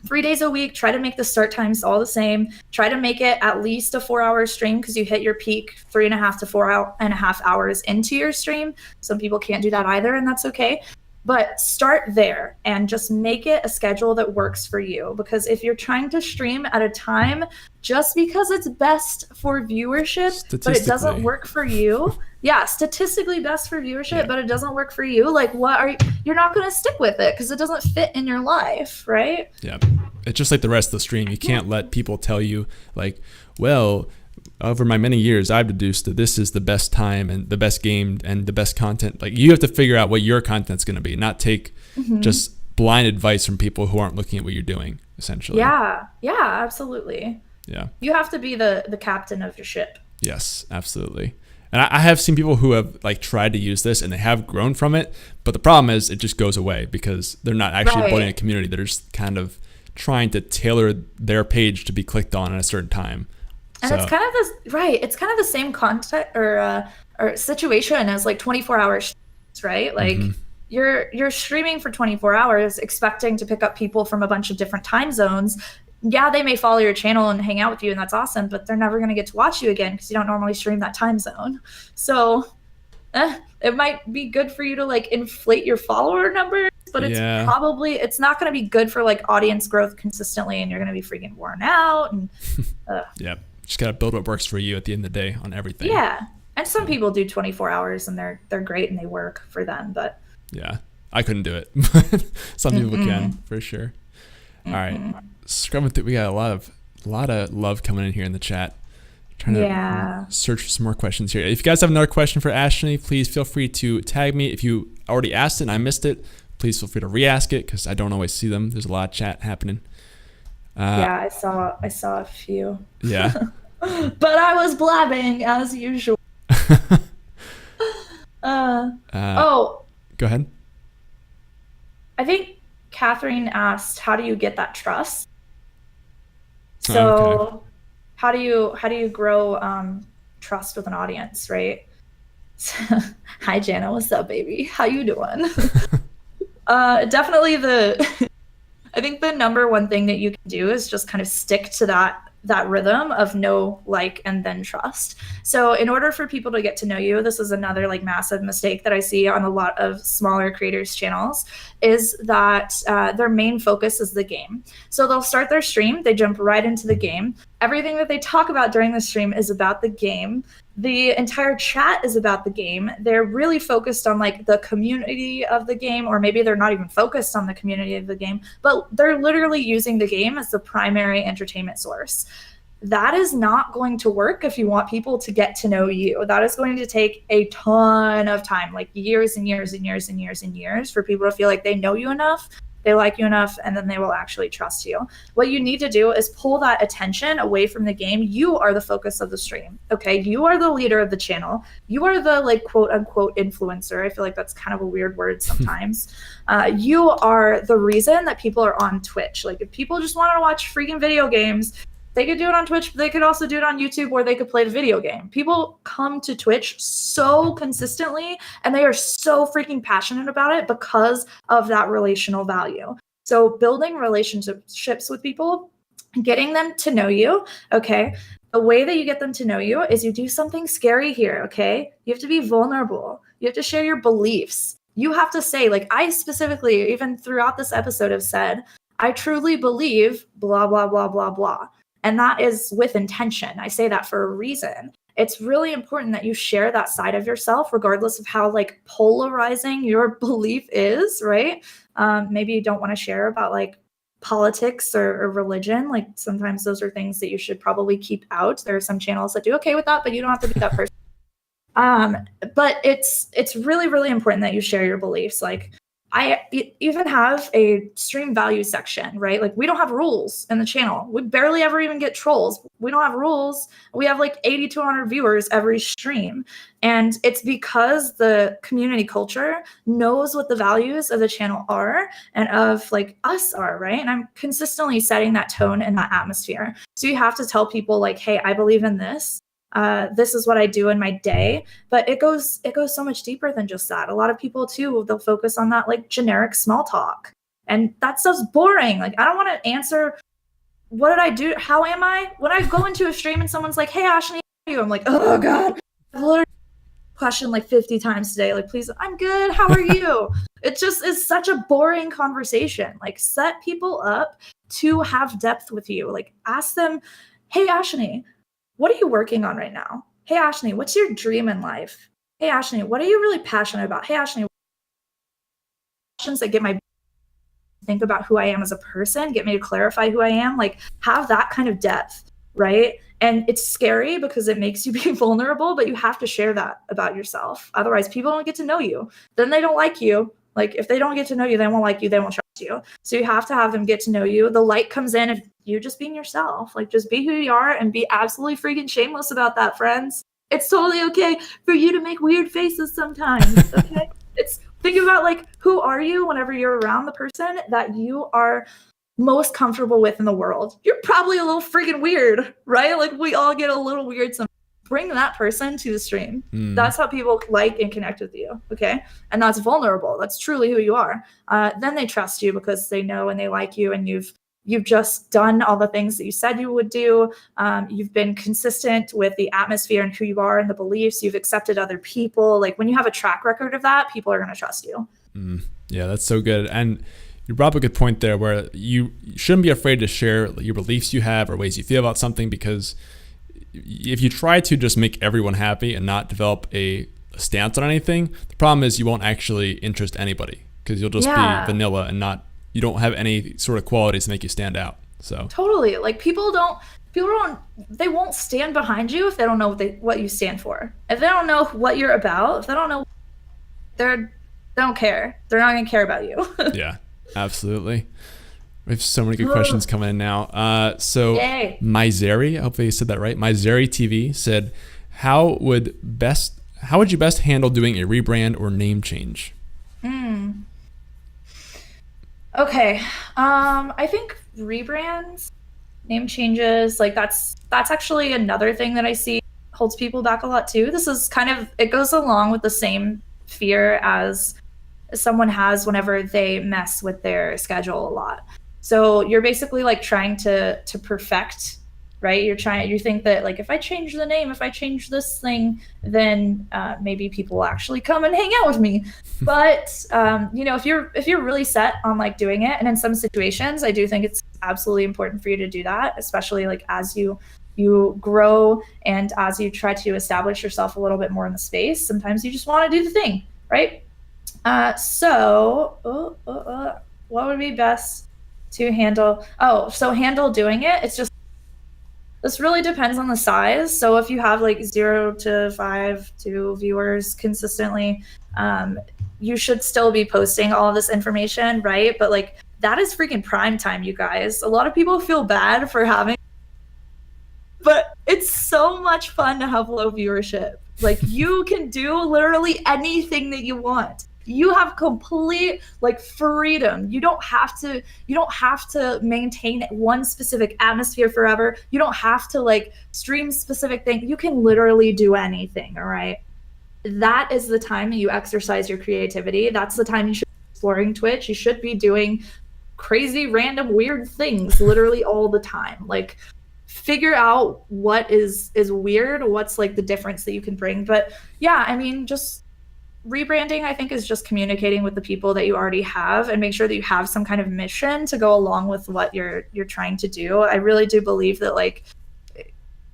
3 days a week, try to make the start times all the same. Try to make it at least a 4-hour stream, because you hit your peak 3.5 to 4.5 hours into your stream. Some people can't do that either, and that's okay. But start there and just make it a schedule that works for you. Because if you're trying to stream at a time just because it's best for viewership, but it doesn't work for you, statistically best for viewership, but it doesn't work for you, like, you're not going to stick with it because it doesn't fit in your life, right? Yeah. It's just like the rest of the stream. You can't let people tell you, like, well, over my many years, I've deduced that this is the best time and the best game and the best content. Like, you have to figure out what your content's going to be, not take just blind advice from people who aren't looking at what you're doing, essentially. Yeah, absolutely. Yeah. You have to be the captain of your ship. Yes, absolutely. And I have seen people who have, like, tried to use this and they have grown from it, but the problem is it just goes away because they're not actually building a community. They're just kind of trying to tailor their page to be clicked on at a certain time. And it's kind of it's kind of the same content or situation as like 24 hours, right? Like you're streaming for 24 hours expecting to pick up people from a bunch of different time zones. Yeah, they may follow your channel and hang out with you, and that's awesome, but they're never going to get to watch you again because you don't normally stream that time zone. So it might be good for you to, like, inflate your follower numbers, but it's not going to be good for, like, audience growth consistently, and you're going to be freaking worn out. And just got to build what works for you at the end of the day on everything. Yeah. And some people do 24 hours and they're great and they work for them, but yeah, I couldn't do it. Some people can, for sure. All right. Scrubbing through, we got a lot of love coming in here in the chat. Trying to search for some more questions here. If you guys have another question for Ashni, please feel free to tag me. If you already asked it and I missed it, please feel free to re-ask it because I don't always see them. There's a lot of chat happening. I saw a few. Yeah. But I was blabbing as usual. Go ahead. I think Catherine asked, how do you get that trust? So how do you grow trust with an audience, right? Hi Jana, what's up, baby? How you doing? Definitely I think the number one thing that you can do is just kind of stick to that rhythm of know, like, and then trust. So in order for people to get to know you, this is another, like, massive mistake that I see on a lot of smaller creators' channels, is that their main focus is the game. So they'll start their stream, they jump right into the game. Everything that they talk about during the stream is about the game. The entire chat is about the game. They're really focused on, like, the community of the game, or maybe they're not even focused on the community of the game, but they're literally using the game as the primary entertainment source. That is not going to work if you want people to get to know you. That is going to take a ton of time, like years and years and years and years and years, for people to feel like they know you enough, they like you enough, and then they will actually trust you. What you need to do is pull that attention away from the game. You are the focus of the stream, okay? You are the leader of the channel. You are the, like, quote unquote influencer. I feel like that's kind of a weird word sometimes. You are the reason that people are on Twitch. Like, if people just want to watch freaking video games, they could do it on Twitch, but they could also do it on YouTube, or they could play the video game. People come to Twitch so consistently, and they are so freaking passionate about it because of that relational value. So building relationships with people, getting them to know you, okay? The way that you get them to know you is you do something scary here, okay? You have to be vulnerable. You have to share your beliefs. You have to say, like, I specifically, even throughout this episode, have said, I truly believe blah, blah, blah, blah, blah. And that is with intention. I say that for a reason. It's really important that you share that side of yourself, regardless of how, like, polarizing your belief is, right? Maybe you don't want to share about, like, politics or religion. Like, sometimes those are things that you should probably keep out. There are some channels that do okay with that, but you don't have to be that person. But it's really, really important that you share your beliefs. Like, I even have a stream value section, right? Like, we don't have rules in the channel. We barely ever even get trolls. We don't have rules. We have like 80 to 100 viewers every stream. And it's because the community culture knows what the values of the channel are and of like us are, right? And I'm consistently setting that tone and that atmosphere. So you have to tell people like, hey, I believe in this. This is what I do in my day, but it goes so much deeper than just that. A lot of people too, they'll focus on that like generic small talk, and that stuff's boring. Like, I don't want to answer, what did I do? How am I? When I go into a stream and someone's like, hey, Ashni, how are you? I'm like, oh God, I've literally questioned like 50 times today. Like, please, I'm good. How are you? It just is such a boring conversation. Like, set people up to have depth with you. Like, ask them, hey, Ashni, what are you working on right now? Hey, Ashni, what's your dream in life? Hey, Ashni, what are you really passionate about? Hey, Ashni, questions that get my think about who I am as a person, get me to clarify who I am, like have that kind of depth, right? And it's scary because it makes you be vulnerable, but you have to share that about yourself. Otherwise, people don't get to know you. Then they don't like you. Like, if they don't get to know you, they won't like you, they won't trust you. So you have to have them get to know you. The light comes in if you just being yourself. Like, just be who you are and be absolutely freaking shameless about that, friends. It's totally okay for you to make weird faces sometimes, okay? Think about like, who are you whenever you're around the person that you are most comfortable with in the world. You're probably a little freaking weird, right? Like, we all get a little weird sometimes. Bring that person to the stream. That's how people like and connect with you, okay? And that's vulnerable. That's truly who you are. Then they trust you because they know and they like you, and you've just done all the things that you said you would do. You've been consistent with the atmosphere and who you are and the beliefs. You've accepted other people. Like, when you have a track record of that, people are going to trust you. Yeah, that's so good. And you brought up a good point there where you shouldn't be afraid to share your beliefs you have or ways you feel about something, because if you try to just make everyone happy and not develop a stance on anything, the problem is you won't actually interest anybody, because you'll just be vanilla and you don't have any sort of qualities to make you stand out. So totally, like, people they won't stand behind you if they don't know what you stand for. If they don't know what you're about, if they don't know, they don't care. They're not going to care about you. Yeah, absolutely. We have so many good questions coming in now. So Yay. Myzeri, hopefully you said that right. Myzeri TV said, how would you best handle doing a rebrand or name change? Okay. I think rebrands, name changes, like that's actually another thing that I see holds people back a lot too. This is it goes along with the same fear as someone has whenever they mess with their schedule a lot. So you're basically like trying to perfect, right? You think that like, if I change the name, if I change this thing, then maybe people will actually come and hang out with me. But if you're really set on like doing it, and in some situations, I do think it's absolutely important for you to do that, especially like as you grow and as you try to establish yourself a little bit more in the space. Sometimes you just want to do the thing, right? What would be best to handle? So handle doing it. It's just, this really depends on the size. So if you have like 0 to 5 to viewers consistently, you should still be posting all of this information, right? But like, that is freaking prime time, you guys. A lot of people feel bad for having, but it's so much fun to have low viewership. Like, you can do literally anything that you want. You have complete like freedom. You don't have to maintain one specific atmosphere forever. You don't have to like stream specific things. You can literally do anything. All right. That is the time you exercise your creativity. That's the time you should be exploring Twitch. You should be doing crazy, random, weird things literally all the time. Like, figure out what is weird, what's like the difference that you can bring. But yeah, I mean, just rebranding, I think, is just communicating with the people that you already have and make sure that you have some kind of mission to go along with what you're trying to do. I really do believe that like,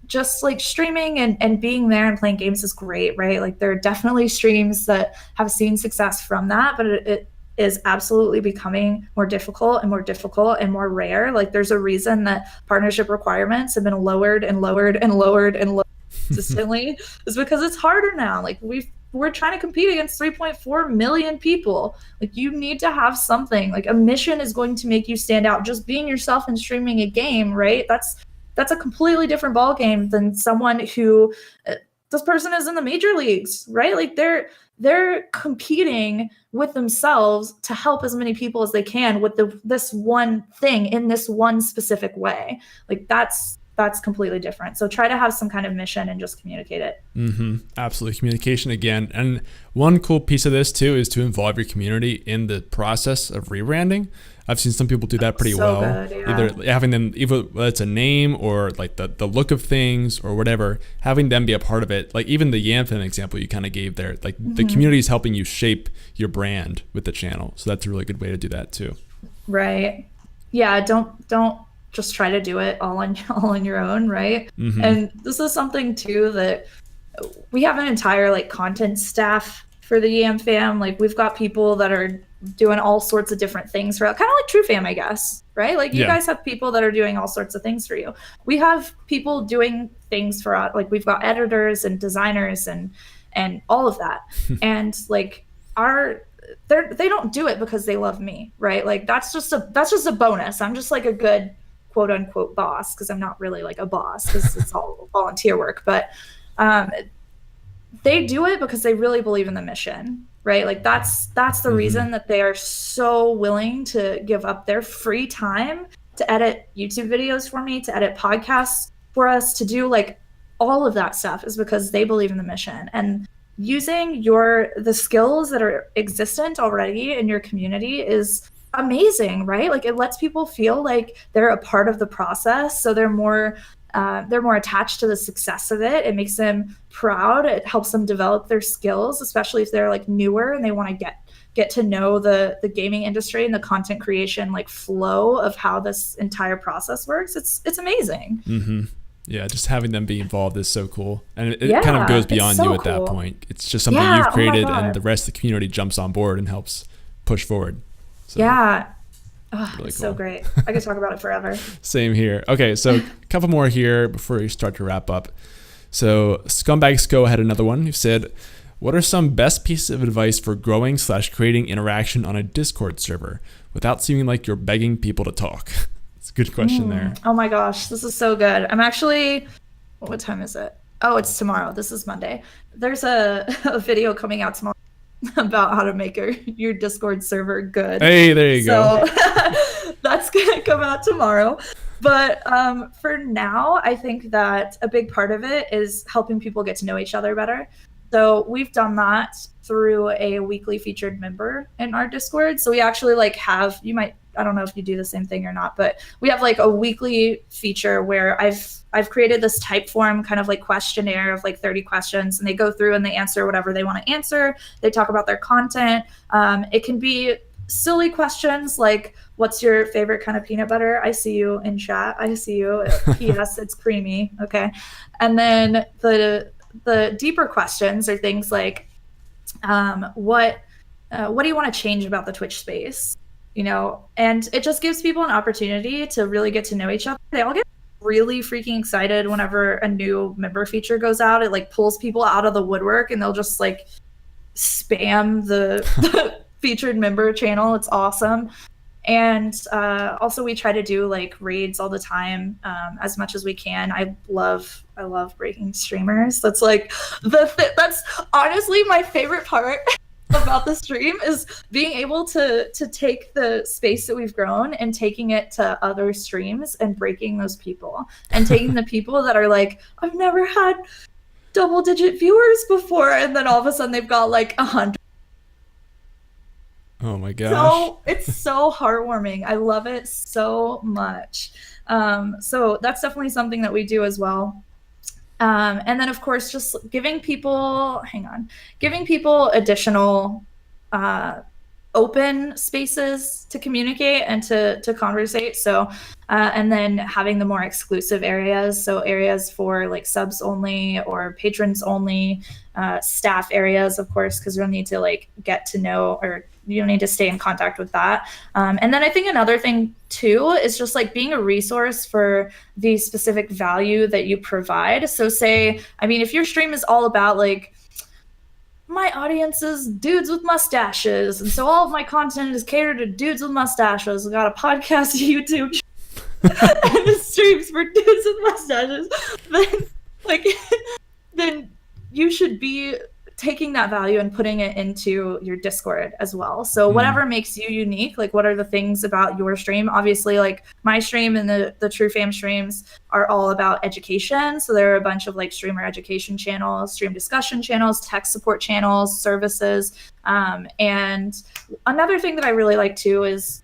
just like streaming and being there and playing games is great, right? Like, there are definitely streams that have seen success from that, but it is absolutely becoming more difficult and more rare. Like, there's a reason that partnership requirements have been lowered and lowered and lowered and lowered consistently is because it's harder now. Like we're trying to compete against 3.4 million people. Like you need to have something. Like a mission is going to make you stand out. Just being yourself and streaming a game, right? That's a completely different ball game than someone who this person is in the major leagues, right? Like they're competing with themselves to help as many people as they can with this one thing in this one specific way. Like that's completely different. So try to have some kind of mission and just communicate it. Absolutely. Communication again. And one cool piece of this too is to involve your community in the process of rebranding. I've seen some people do that pretty well. Good, yeah. Either having them, either it's a name or like the look of things or whatever, having them be a part of it. Like even the Yamfin example you kind of gave there, like the community is helping you shape your brand with the channel. So that's a really good way to do that too. Right. Yeah. Don't just try to do it all on your own, right? And this is something too that we have an entire like content staff for the Yam fam. Like we've got people that are doing all sorts of different things for kind of like TRUfam, I guess, right? Like you guys have people that are doing all sorts of things for you. We have people doing things for us. Like we've got editors and designers and all of that. And like they don't do it because they love me, right? Like that's just a bonus. I'm just like a good quote unquote boss, because I'm not really like a boss because it's all volunteer work, but they do it because they really believe in the mission, right? Like that's the reason that they are so willing to give up their free time to edit YouTube videos for me, to edit podcasts for us, to do like all of that stuff, is because they believe in the mission. And using the skills that are existent already in your community is amazing, right? Like it lets people feel like they're a part of the process, so they're more attached to the success of it. It makes them proud. It helps them develop their skills, especially if they're like newer and they want to get to know the gaming industry and the content creation like flow of how this entire process works. It's amazing. Yeah, just having them be involved is so cool. And it kind of goes beyond you at that point. It's just something you've created and the rest of the community jumps on board and helps push forward. So, yeah. Oh, really it's cool. So great. I could talk about it forever. Same here. Okay, so a couple more here before we start to wrap up. So Scumbags Go had another one who said, what are some best pieces of advice for growing/creating interaction on a Discord server without seeming like you're begging people to talk? It's a good question there. Oh my gosh, this is so good. I'm actually, what time is it? Oh, it's tomorrow. This is Monday. There's a video coming out tomorrow about how to make your Discord server good. Hey, there you go. So that's gonna come out tomorrow. But for now, I think that a big part of it is helping people get to know each other better. So we've done that through a weekly featured member in our Discord. So we actually like have, I don't know if you do the same thing or not, but we have like a weekly feature where I've created this type form kind of like questionnaire of like 30 questions, and they go through and they answer whatever they want to answer. They talk about their content. It can be silly questions like, what's your favorite kind of peanut butter? I see you in chat. I see you. P.S. It's creamy. Okay. And then the deeper questions are things like, what do you want to change about the Twitch space? You know, and it just gives people an opportunity to really get to know each other. They all get really freaking excited whenever a new member feature goes out. It like pulls people out of the woodwork and they'll just like spam the featured member channel. It's awesome. And also we try to do like raids all the time, as much as we can. I love breaking streamers. That's like that's honestly my favorite part about the stream, is being able to take the space that we've grown and taking it to other streams and breaking those people, and taking the people that are like, I've never had double-digit viewers before, and then all of a sudden they've got like 100. Oh my gosh. So it's so heartwarming. I love it so much. So that's definitely something that we do as well. And then of course, just giving people additional open spaces to communicate and to conversate. So, and then having the more exclusive areas. So areas for like subs only or patrons only, staff areas, of course, because we'll need to like get to know or need to stay in contact with that. And then I think another thing too is just like being a resource for the specific value that you provide. So say, I mean, if your stream is all about like, my audience is dudes with mustaches, and so all of my content is catered to dudes with mustaches. I got a podcast, YouTube, and the streams for dudes with mustaches. Then you should be taking that value and putting it into your Discord as well. So whatever makes you unique, like what are the things about your stream? Obviously, like my stream and the TRUfam streams are all about education. So there are a bunch of like streamer education channels, stream discussion channels, tech support channels, services. And another thing that I really like too is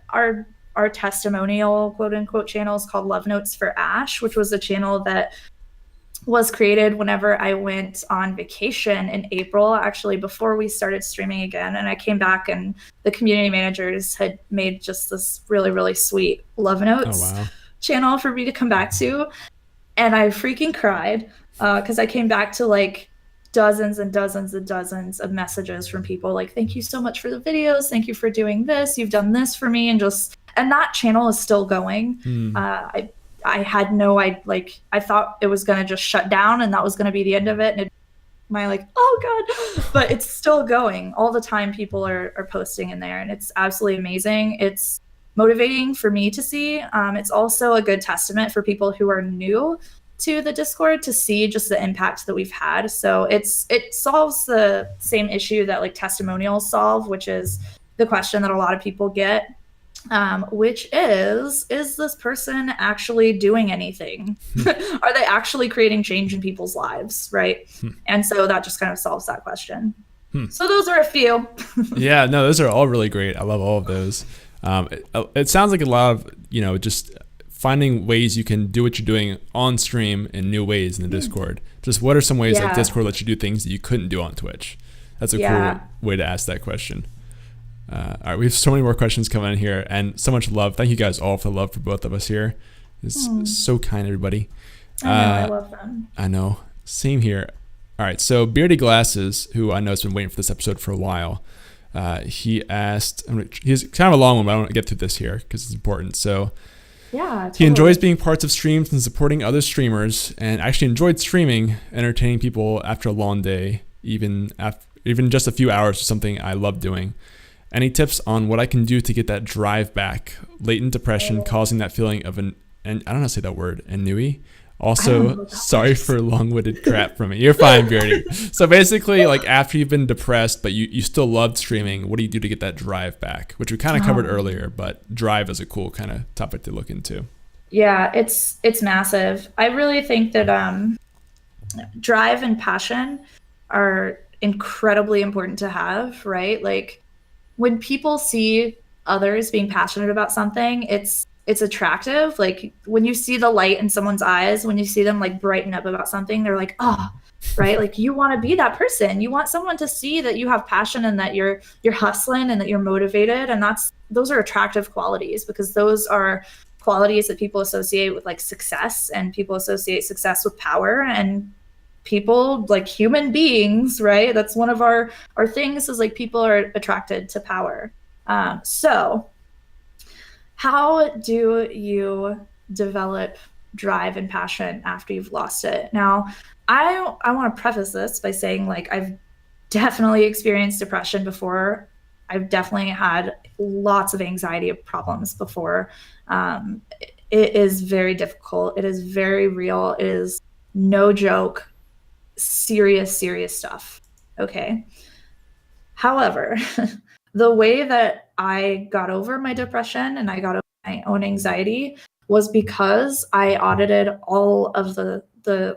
our testimonial quote unquote channel is called Love Notes for Ash, which was a channel that was created whenever I went on vacation in April, actually before we started streaming again. And I came back and the community managers had made just this really, really sweet Love Notes channel for me to come back to. And I freaking cried because I came back to like dozens and dozens and dozens of messages from people like, thank you so much for the videos. Thank you for doing this. You've done this for me. And that channel is still going. I had I thought it was going to just shut down and that was going to be the end of it. And oh God, but it's still going all the time. People are posting in there and it's absolutely amazing. It's motivating for me to see. It's also a good testament for people who are new to the Discord to see just the impact that we've had. So it solves the same issue that like testimonials solve, which is the question that a lot of people get. Which is this person actually doing anything? Are they actually creating change in people's lives, right? And so that just kind of solves that question. So those are a few. Yeah, no, those are all really great. I love all of those. It sounds like a lot of, just finding ways you can do what you're doing on stream in new ways in the Discord. Just what are some ways like Discord lets you do things that you couldn't do on Twitch? That's a cool way to ask that question. All right, we have so many more questions coming in here and so much love. Thank you guys all for the love for both of us here. It's so kind, everybody. I love them. I know. Same here. All right, so Beardy Glasses, who I know has been waiting for this episode for a while, he asked, he's kind of a long one, but I want to get through this here because it's important. So totally. He enjoys being parts of streams and supporting other streamers and actually enjoyed streaming, entertaining people after a long day, even just a few hours or something I love doing. Any tips on what I can do to get that drive back? Latent depression causing that feeling of and I don't know how to say that word, ennui. Also, sorry for long-winded crap from me. You're fine, Beardy. So basically, like after you've been depressed, but you still loved streaming, what do you do to get that drive back? Which we kind of covered earlier, but drive is a cool kind of topic to look into. Yeah, it's massive. I really think that drive and passion are incredibly important to have, right? Like, when people see others being passionate about something, it's attractive. Like when you see the light in someone's eyes, when you see them like brighten up about something, they're like, right? Like you want to be that person. You want someone to see that you have passion and that you're hustling and that you're motivated. And those are attractive qualities because those are qualities that people associate with like success, and people associate success with power, and people like human beings, right? That's one of our things is like people are attracted to power. So how do you develop drive and passion after you've lost it? Now, I want to preface this by saying like I've definitely experienced depression before. I've definitely had lots of anxiety problems before. It is very difficult. It is very real. It is no joke. Serious stuff. Okay. However, the way that I got over my depression and I got over my own anxiety was because I audited all of the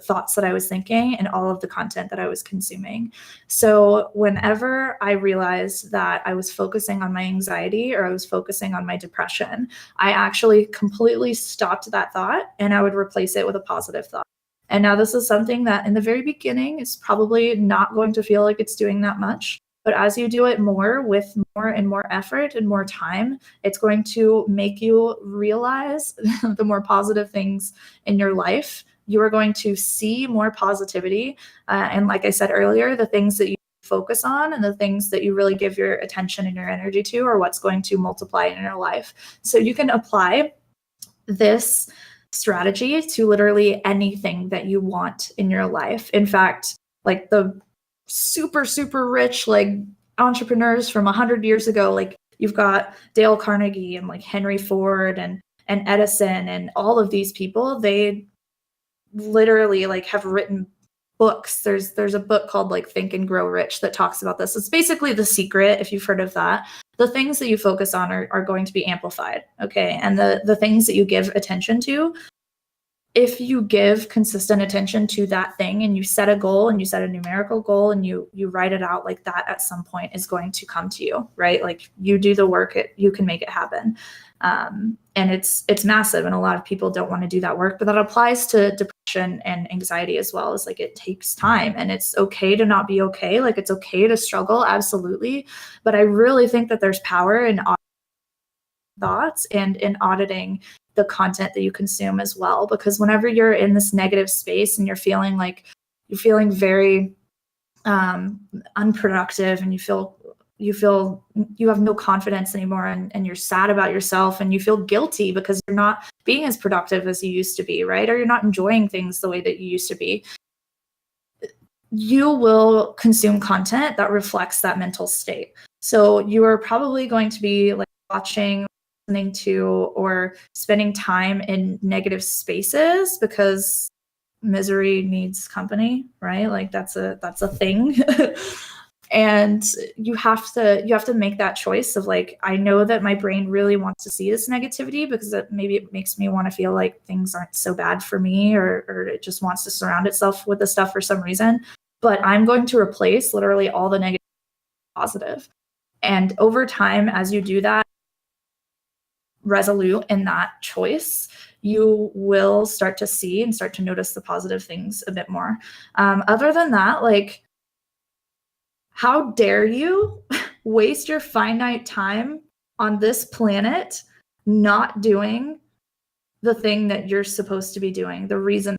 thoughts that I was thinking and all of the content that I was consuming. So whenever I realized that I was focusing on my anxiety or I was focusing on my depression, I actually completely stopped that thought and I would replace it with a positive thought. And now this is something that in the very beginning is probably not going to feel like it's doing that much. But as you do it more with more and more effort and more time, it's going to make you realize the more positive things in your life. You are going to see more positivity. And like I said earlier, the things that you focus on and the things that you really give your attention and your energy to are what's going to multiply in your life. So you can apply this strategy to literally anything that you want in your life. In fact, like the super, super rich, like entrepreneurs from 100 years ago, like you've got Dale Carnegie and like Henry Ford and Edison and all of these people, they literally like have written books. There's a book called like Think and Grow Rich that talks about this. It's basically The Secret, if you've heard of that. The things that you focus on are going to be amplified, okay? And the things that you give attention to, if you give consistent attention to that thing and you set a goal and you set a numerical goal and you write it out, like that at some point is going to come to you, right? Like you do the work, you can make it happen. And it's massive. And a lot of people don't want to do that work, but that applies to depression and anxiety as well. As like, it takes time and it's okay to not be okay. Like it's okay to struggle. Absolutely. But I really think that there's power in thoughts and in auditing the content that you consume as well, because whenever you're in this negative space and you're feeling very unproductive and you feel you have no confidence anymore and you're sad about yourself and you feel guilty because you're not being as productive as you used to be, right? Or you're not enjoying things the way that you used to be, you will consume content that reflects that mental state. So you are probably going to be like watching, listening to, or spending time in negative spaces because misery needs company, right? Like that's a thing. And you have to make that choice of like, I know that my brain really wants to see this negativity because it makes me want to feel like things aren't so bad for me, or it just wants to surround itself with this stuff for some reason. But I'm going to replace literally all the negative with positive. And over time, as you do that, resolute in that choice, you will start to see and start to notice the positive things a bit more. Other than that, like, how dare you waste your finite time on this planet not doing the thing that you're supposed to be doing? The reason,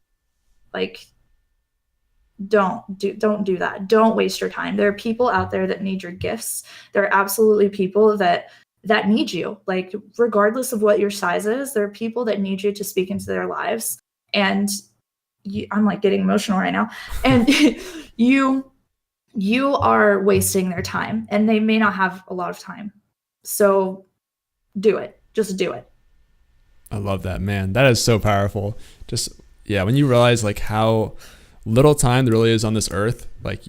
like, don't do that. Don't waste your time. There are people out there that need your gifts. There are absolutely people that need you, like, regardless of what your size is. There are people that need you to speak into their lives. And I'm like getting emotional right now. And you are wasting their time and they may not have a lot of time. So do it. Just do it. I love that, man. That is so powerful. Just, yeah, when you realize like how little time there really is on this earth, like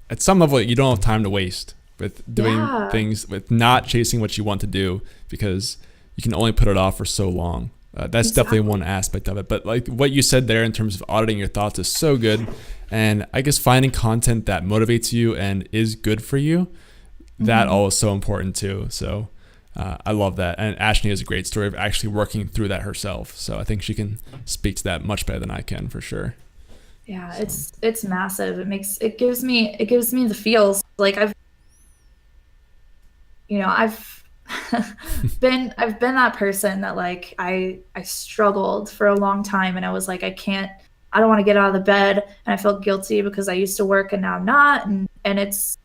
at some level, you don't have time to waste with doing things, with not chasing what you want to do, because you can only put it off for so long. That's definitely one aspect of it. But like what you said there in terms of auditing your thoughts is so good. And I guess finding content that motivates you and is good for you, that all is so important too. So I love that. And Ashni has a great story of actually working through that herself. So I think she can speak to that much better than I can, for sure. Yeah, so. It's massive. It gives me the feels. Like I've been that person that like I struggled for a long time and I was like, I don't want to get out of the bed, and I felt guilty because I used to work and now I'm not, and it's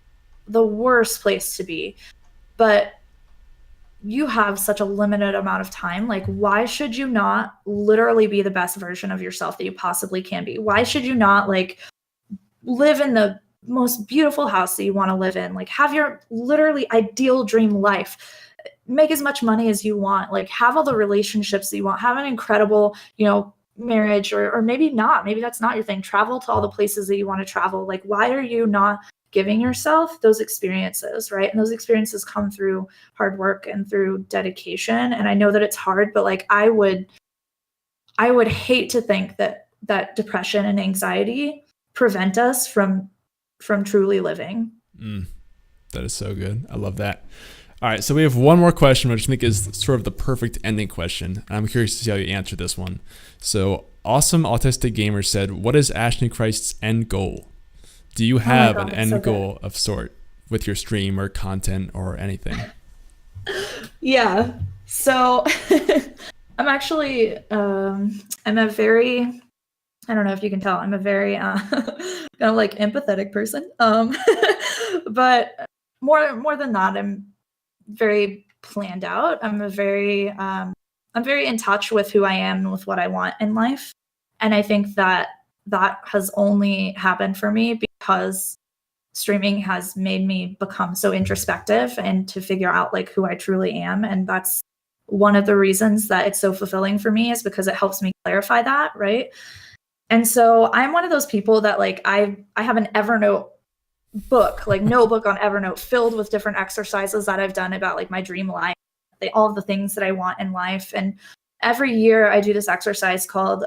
the worst place to be. But you have such a limited amount of time. Like, why should you not literally be the best version of yourself that you possibly can be? Why should you not like live in the most beautiful house that you want to live in? Like, have your literally ideal dream life, make as much money as you want, like have all the relationships that you want, have an incredible, marriage, or maybe not, maybe that's not your thing. Travel to all the places that you want to travel. Like, why are you not giving yourself those experiences, right? And those experiences come through hard work and through dedication. And I know that it's hard, but like I would hate to think that depression and anxiety prevent us from truly living. That is so good. I love that. All right, so we have one more question, which I think is sort of the perfect ending question. I'm curious to see how you answer this one. So, Awesome Autistic Gamer said, what is Ashnichrist's end goal? Do you have an end goal of sort with your stream or content or anything? Yeah. So, I'm actually, I'm a very, I don't know if you can tell, I'm a very kind of like empathetic person. But more than that, I'm very planned out. I'm very in touch with who I am and with what I want in life. And I think that has only happened for me because streaming has made me become so introspective and to figure out like who I truly am. And that's one of the reasons that it's so fulfilling for me, is because it helps me clarify that, right? And so I'm one of those people that like I have an Evernote book, like notebook on Evernote filled with different exercises that I've done about like my dream life, all of the things that I want in life. And every year I do this exercise called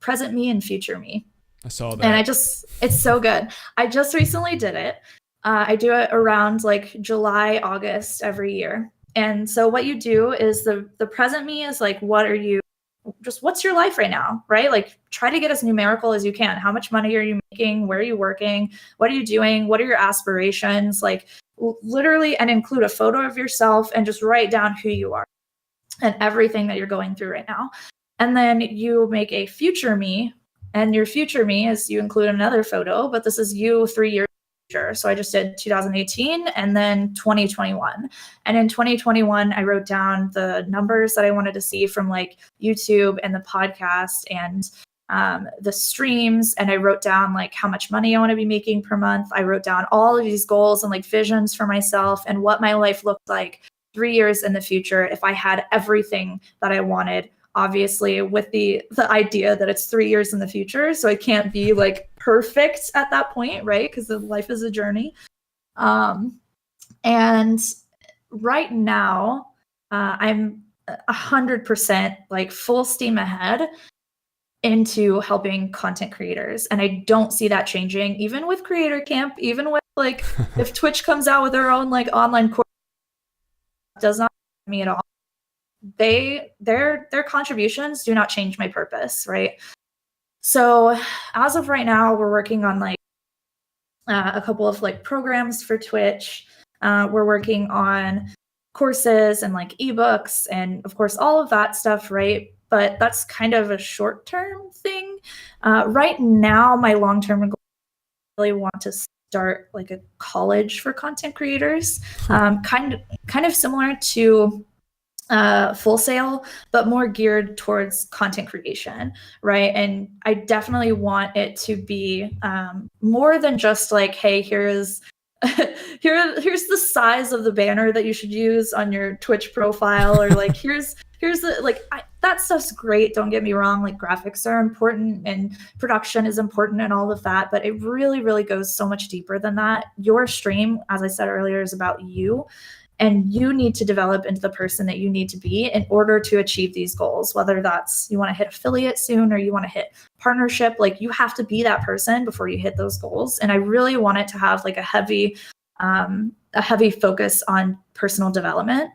present me and future me. I saw that. And it's so good. I just recently did it. I do it around like July, August every year. And so what you do is the present me is like, what's your life right now, right? Like try to get as numerical as you can. How much money are you making? Where are you working? What are you doing? What are your aspirations? Like literally, and include a photo of yourself and just write down who you are and everything that you're going through right now. And then you make a future me, and your future me is you include another photo, but this is you 3 years future. So I just did 2018 and then 2021. And in 2021, I wrote down the numbers that I wanted to see from like YouTube and the podcast and the streams. And I wrote down like how much money I want to be making per month. I wrote down all of these goals and like visions for myself and what my life looked like 3 years in the future if I had everything that I wanted. Obviously, with the idea that it's 3 years in the future, so I can't be like perfect at that point, right? Because life is a journey. And right now, I'm 100% like full steam ahead into helping content creators, and I don't see that changing, even with Creator Camp, even with like if Twitch comes out with their own like online course, does not me at all. Their contributions do not change my purpose, right? So as of right now, we're working on like a couple of like programs for Twitch. We're working on courses and like ebooks and of course all of that stuff, right? But that's kind of a short-term thing. Right now, my long-term goal, I really want to start like a college for content creators, kind of similar to Full Sail, but more geared towards content creation, right? And I definitely want it to be more than just like, hey, here's the size of the banner that you should use on your Twitch profile, or like here's the like that stuff's great. Don't get me wrong, like graphics are important and production is important and all of that, but it really, really goes so much deeper than that. Your stream, as I said earlier, is about you. And you need to develop into the person that you need to be in order to achieve these goals, whether that's you want to hit affiliate soon or you want to hit partnership. Like you have to be that person before you hit those goals. And I really want it to have like a heavy focus on personal development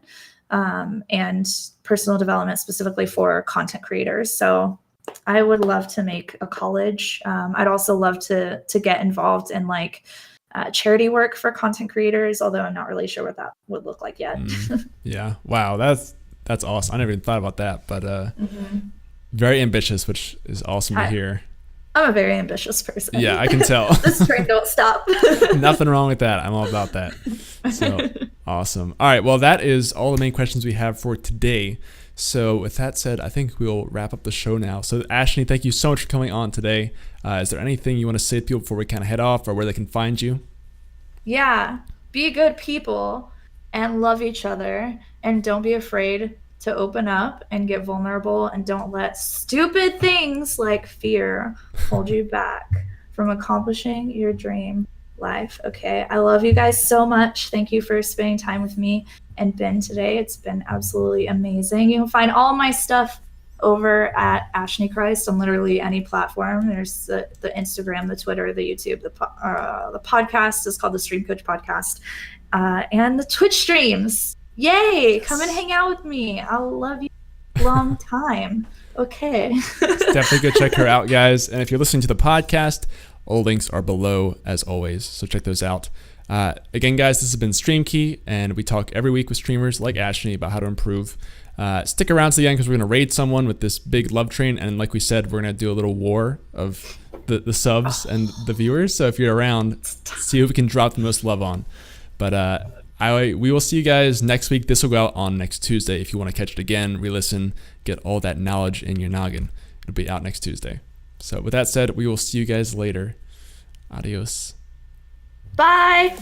and personal development specifically for content creators. So I would love to make a college. I'd also love to get involved in like charity work for content creators, although I'm not really sure what that would look like yet. Yeah. Wow. That's awesome. I never even thought about that, but very ambitious, which is awesome to hear. I'm a very ambitious person. Yeah, I can tell. This train don't stop. Nothing wrong with that. I'm all about that. So awesome. All right. Well, that is all the main questions we have for today. So with that said, I think we'll wrap up the show now. So Ashni, thank you so much for coming on today. Is there anything you want to say to people before we kind of head off, or where they can find you? Yeah, be good people and love each other, and don't be afraid to open up and get vulnerable, and don't let stupid things like fear hold you back from accomplishing your dream life. Okay, I love you guys so much. Thank you for spending time with me and Ben today. It's been absolutely amazing. You can find all my stuff over at Ashnichrist on literally any platform. There's the Instagram, the Twitter, the YouTube, the podcast is called the Stream Coach Podcast, and the Twitch streams. Yay! Come and hang out with me. I'll love you a long time. Okay. Definitely go check her out, guys. And if you're listening to the podcast, all links are below as always. So check those out. Again, guys, this has been Stream Key, and we talk every week with streamers like Ashni about how to improve. Stick around to the end because we're going to raid someone with this big love train. And like we said, we're going to do a little war of the subs and the viewers. So if you're around, see who we can drop the most love on. But we will see you guys next week. This will go out on next Tuesday. If you want to catch it again, re-listen, get all that knowledge in your noggin, it'll be out next Tuesday. So with that said, we will see you guys later. Adios. Bye.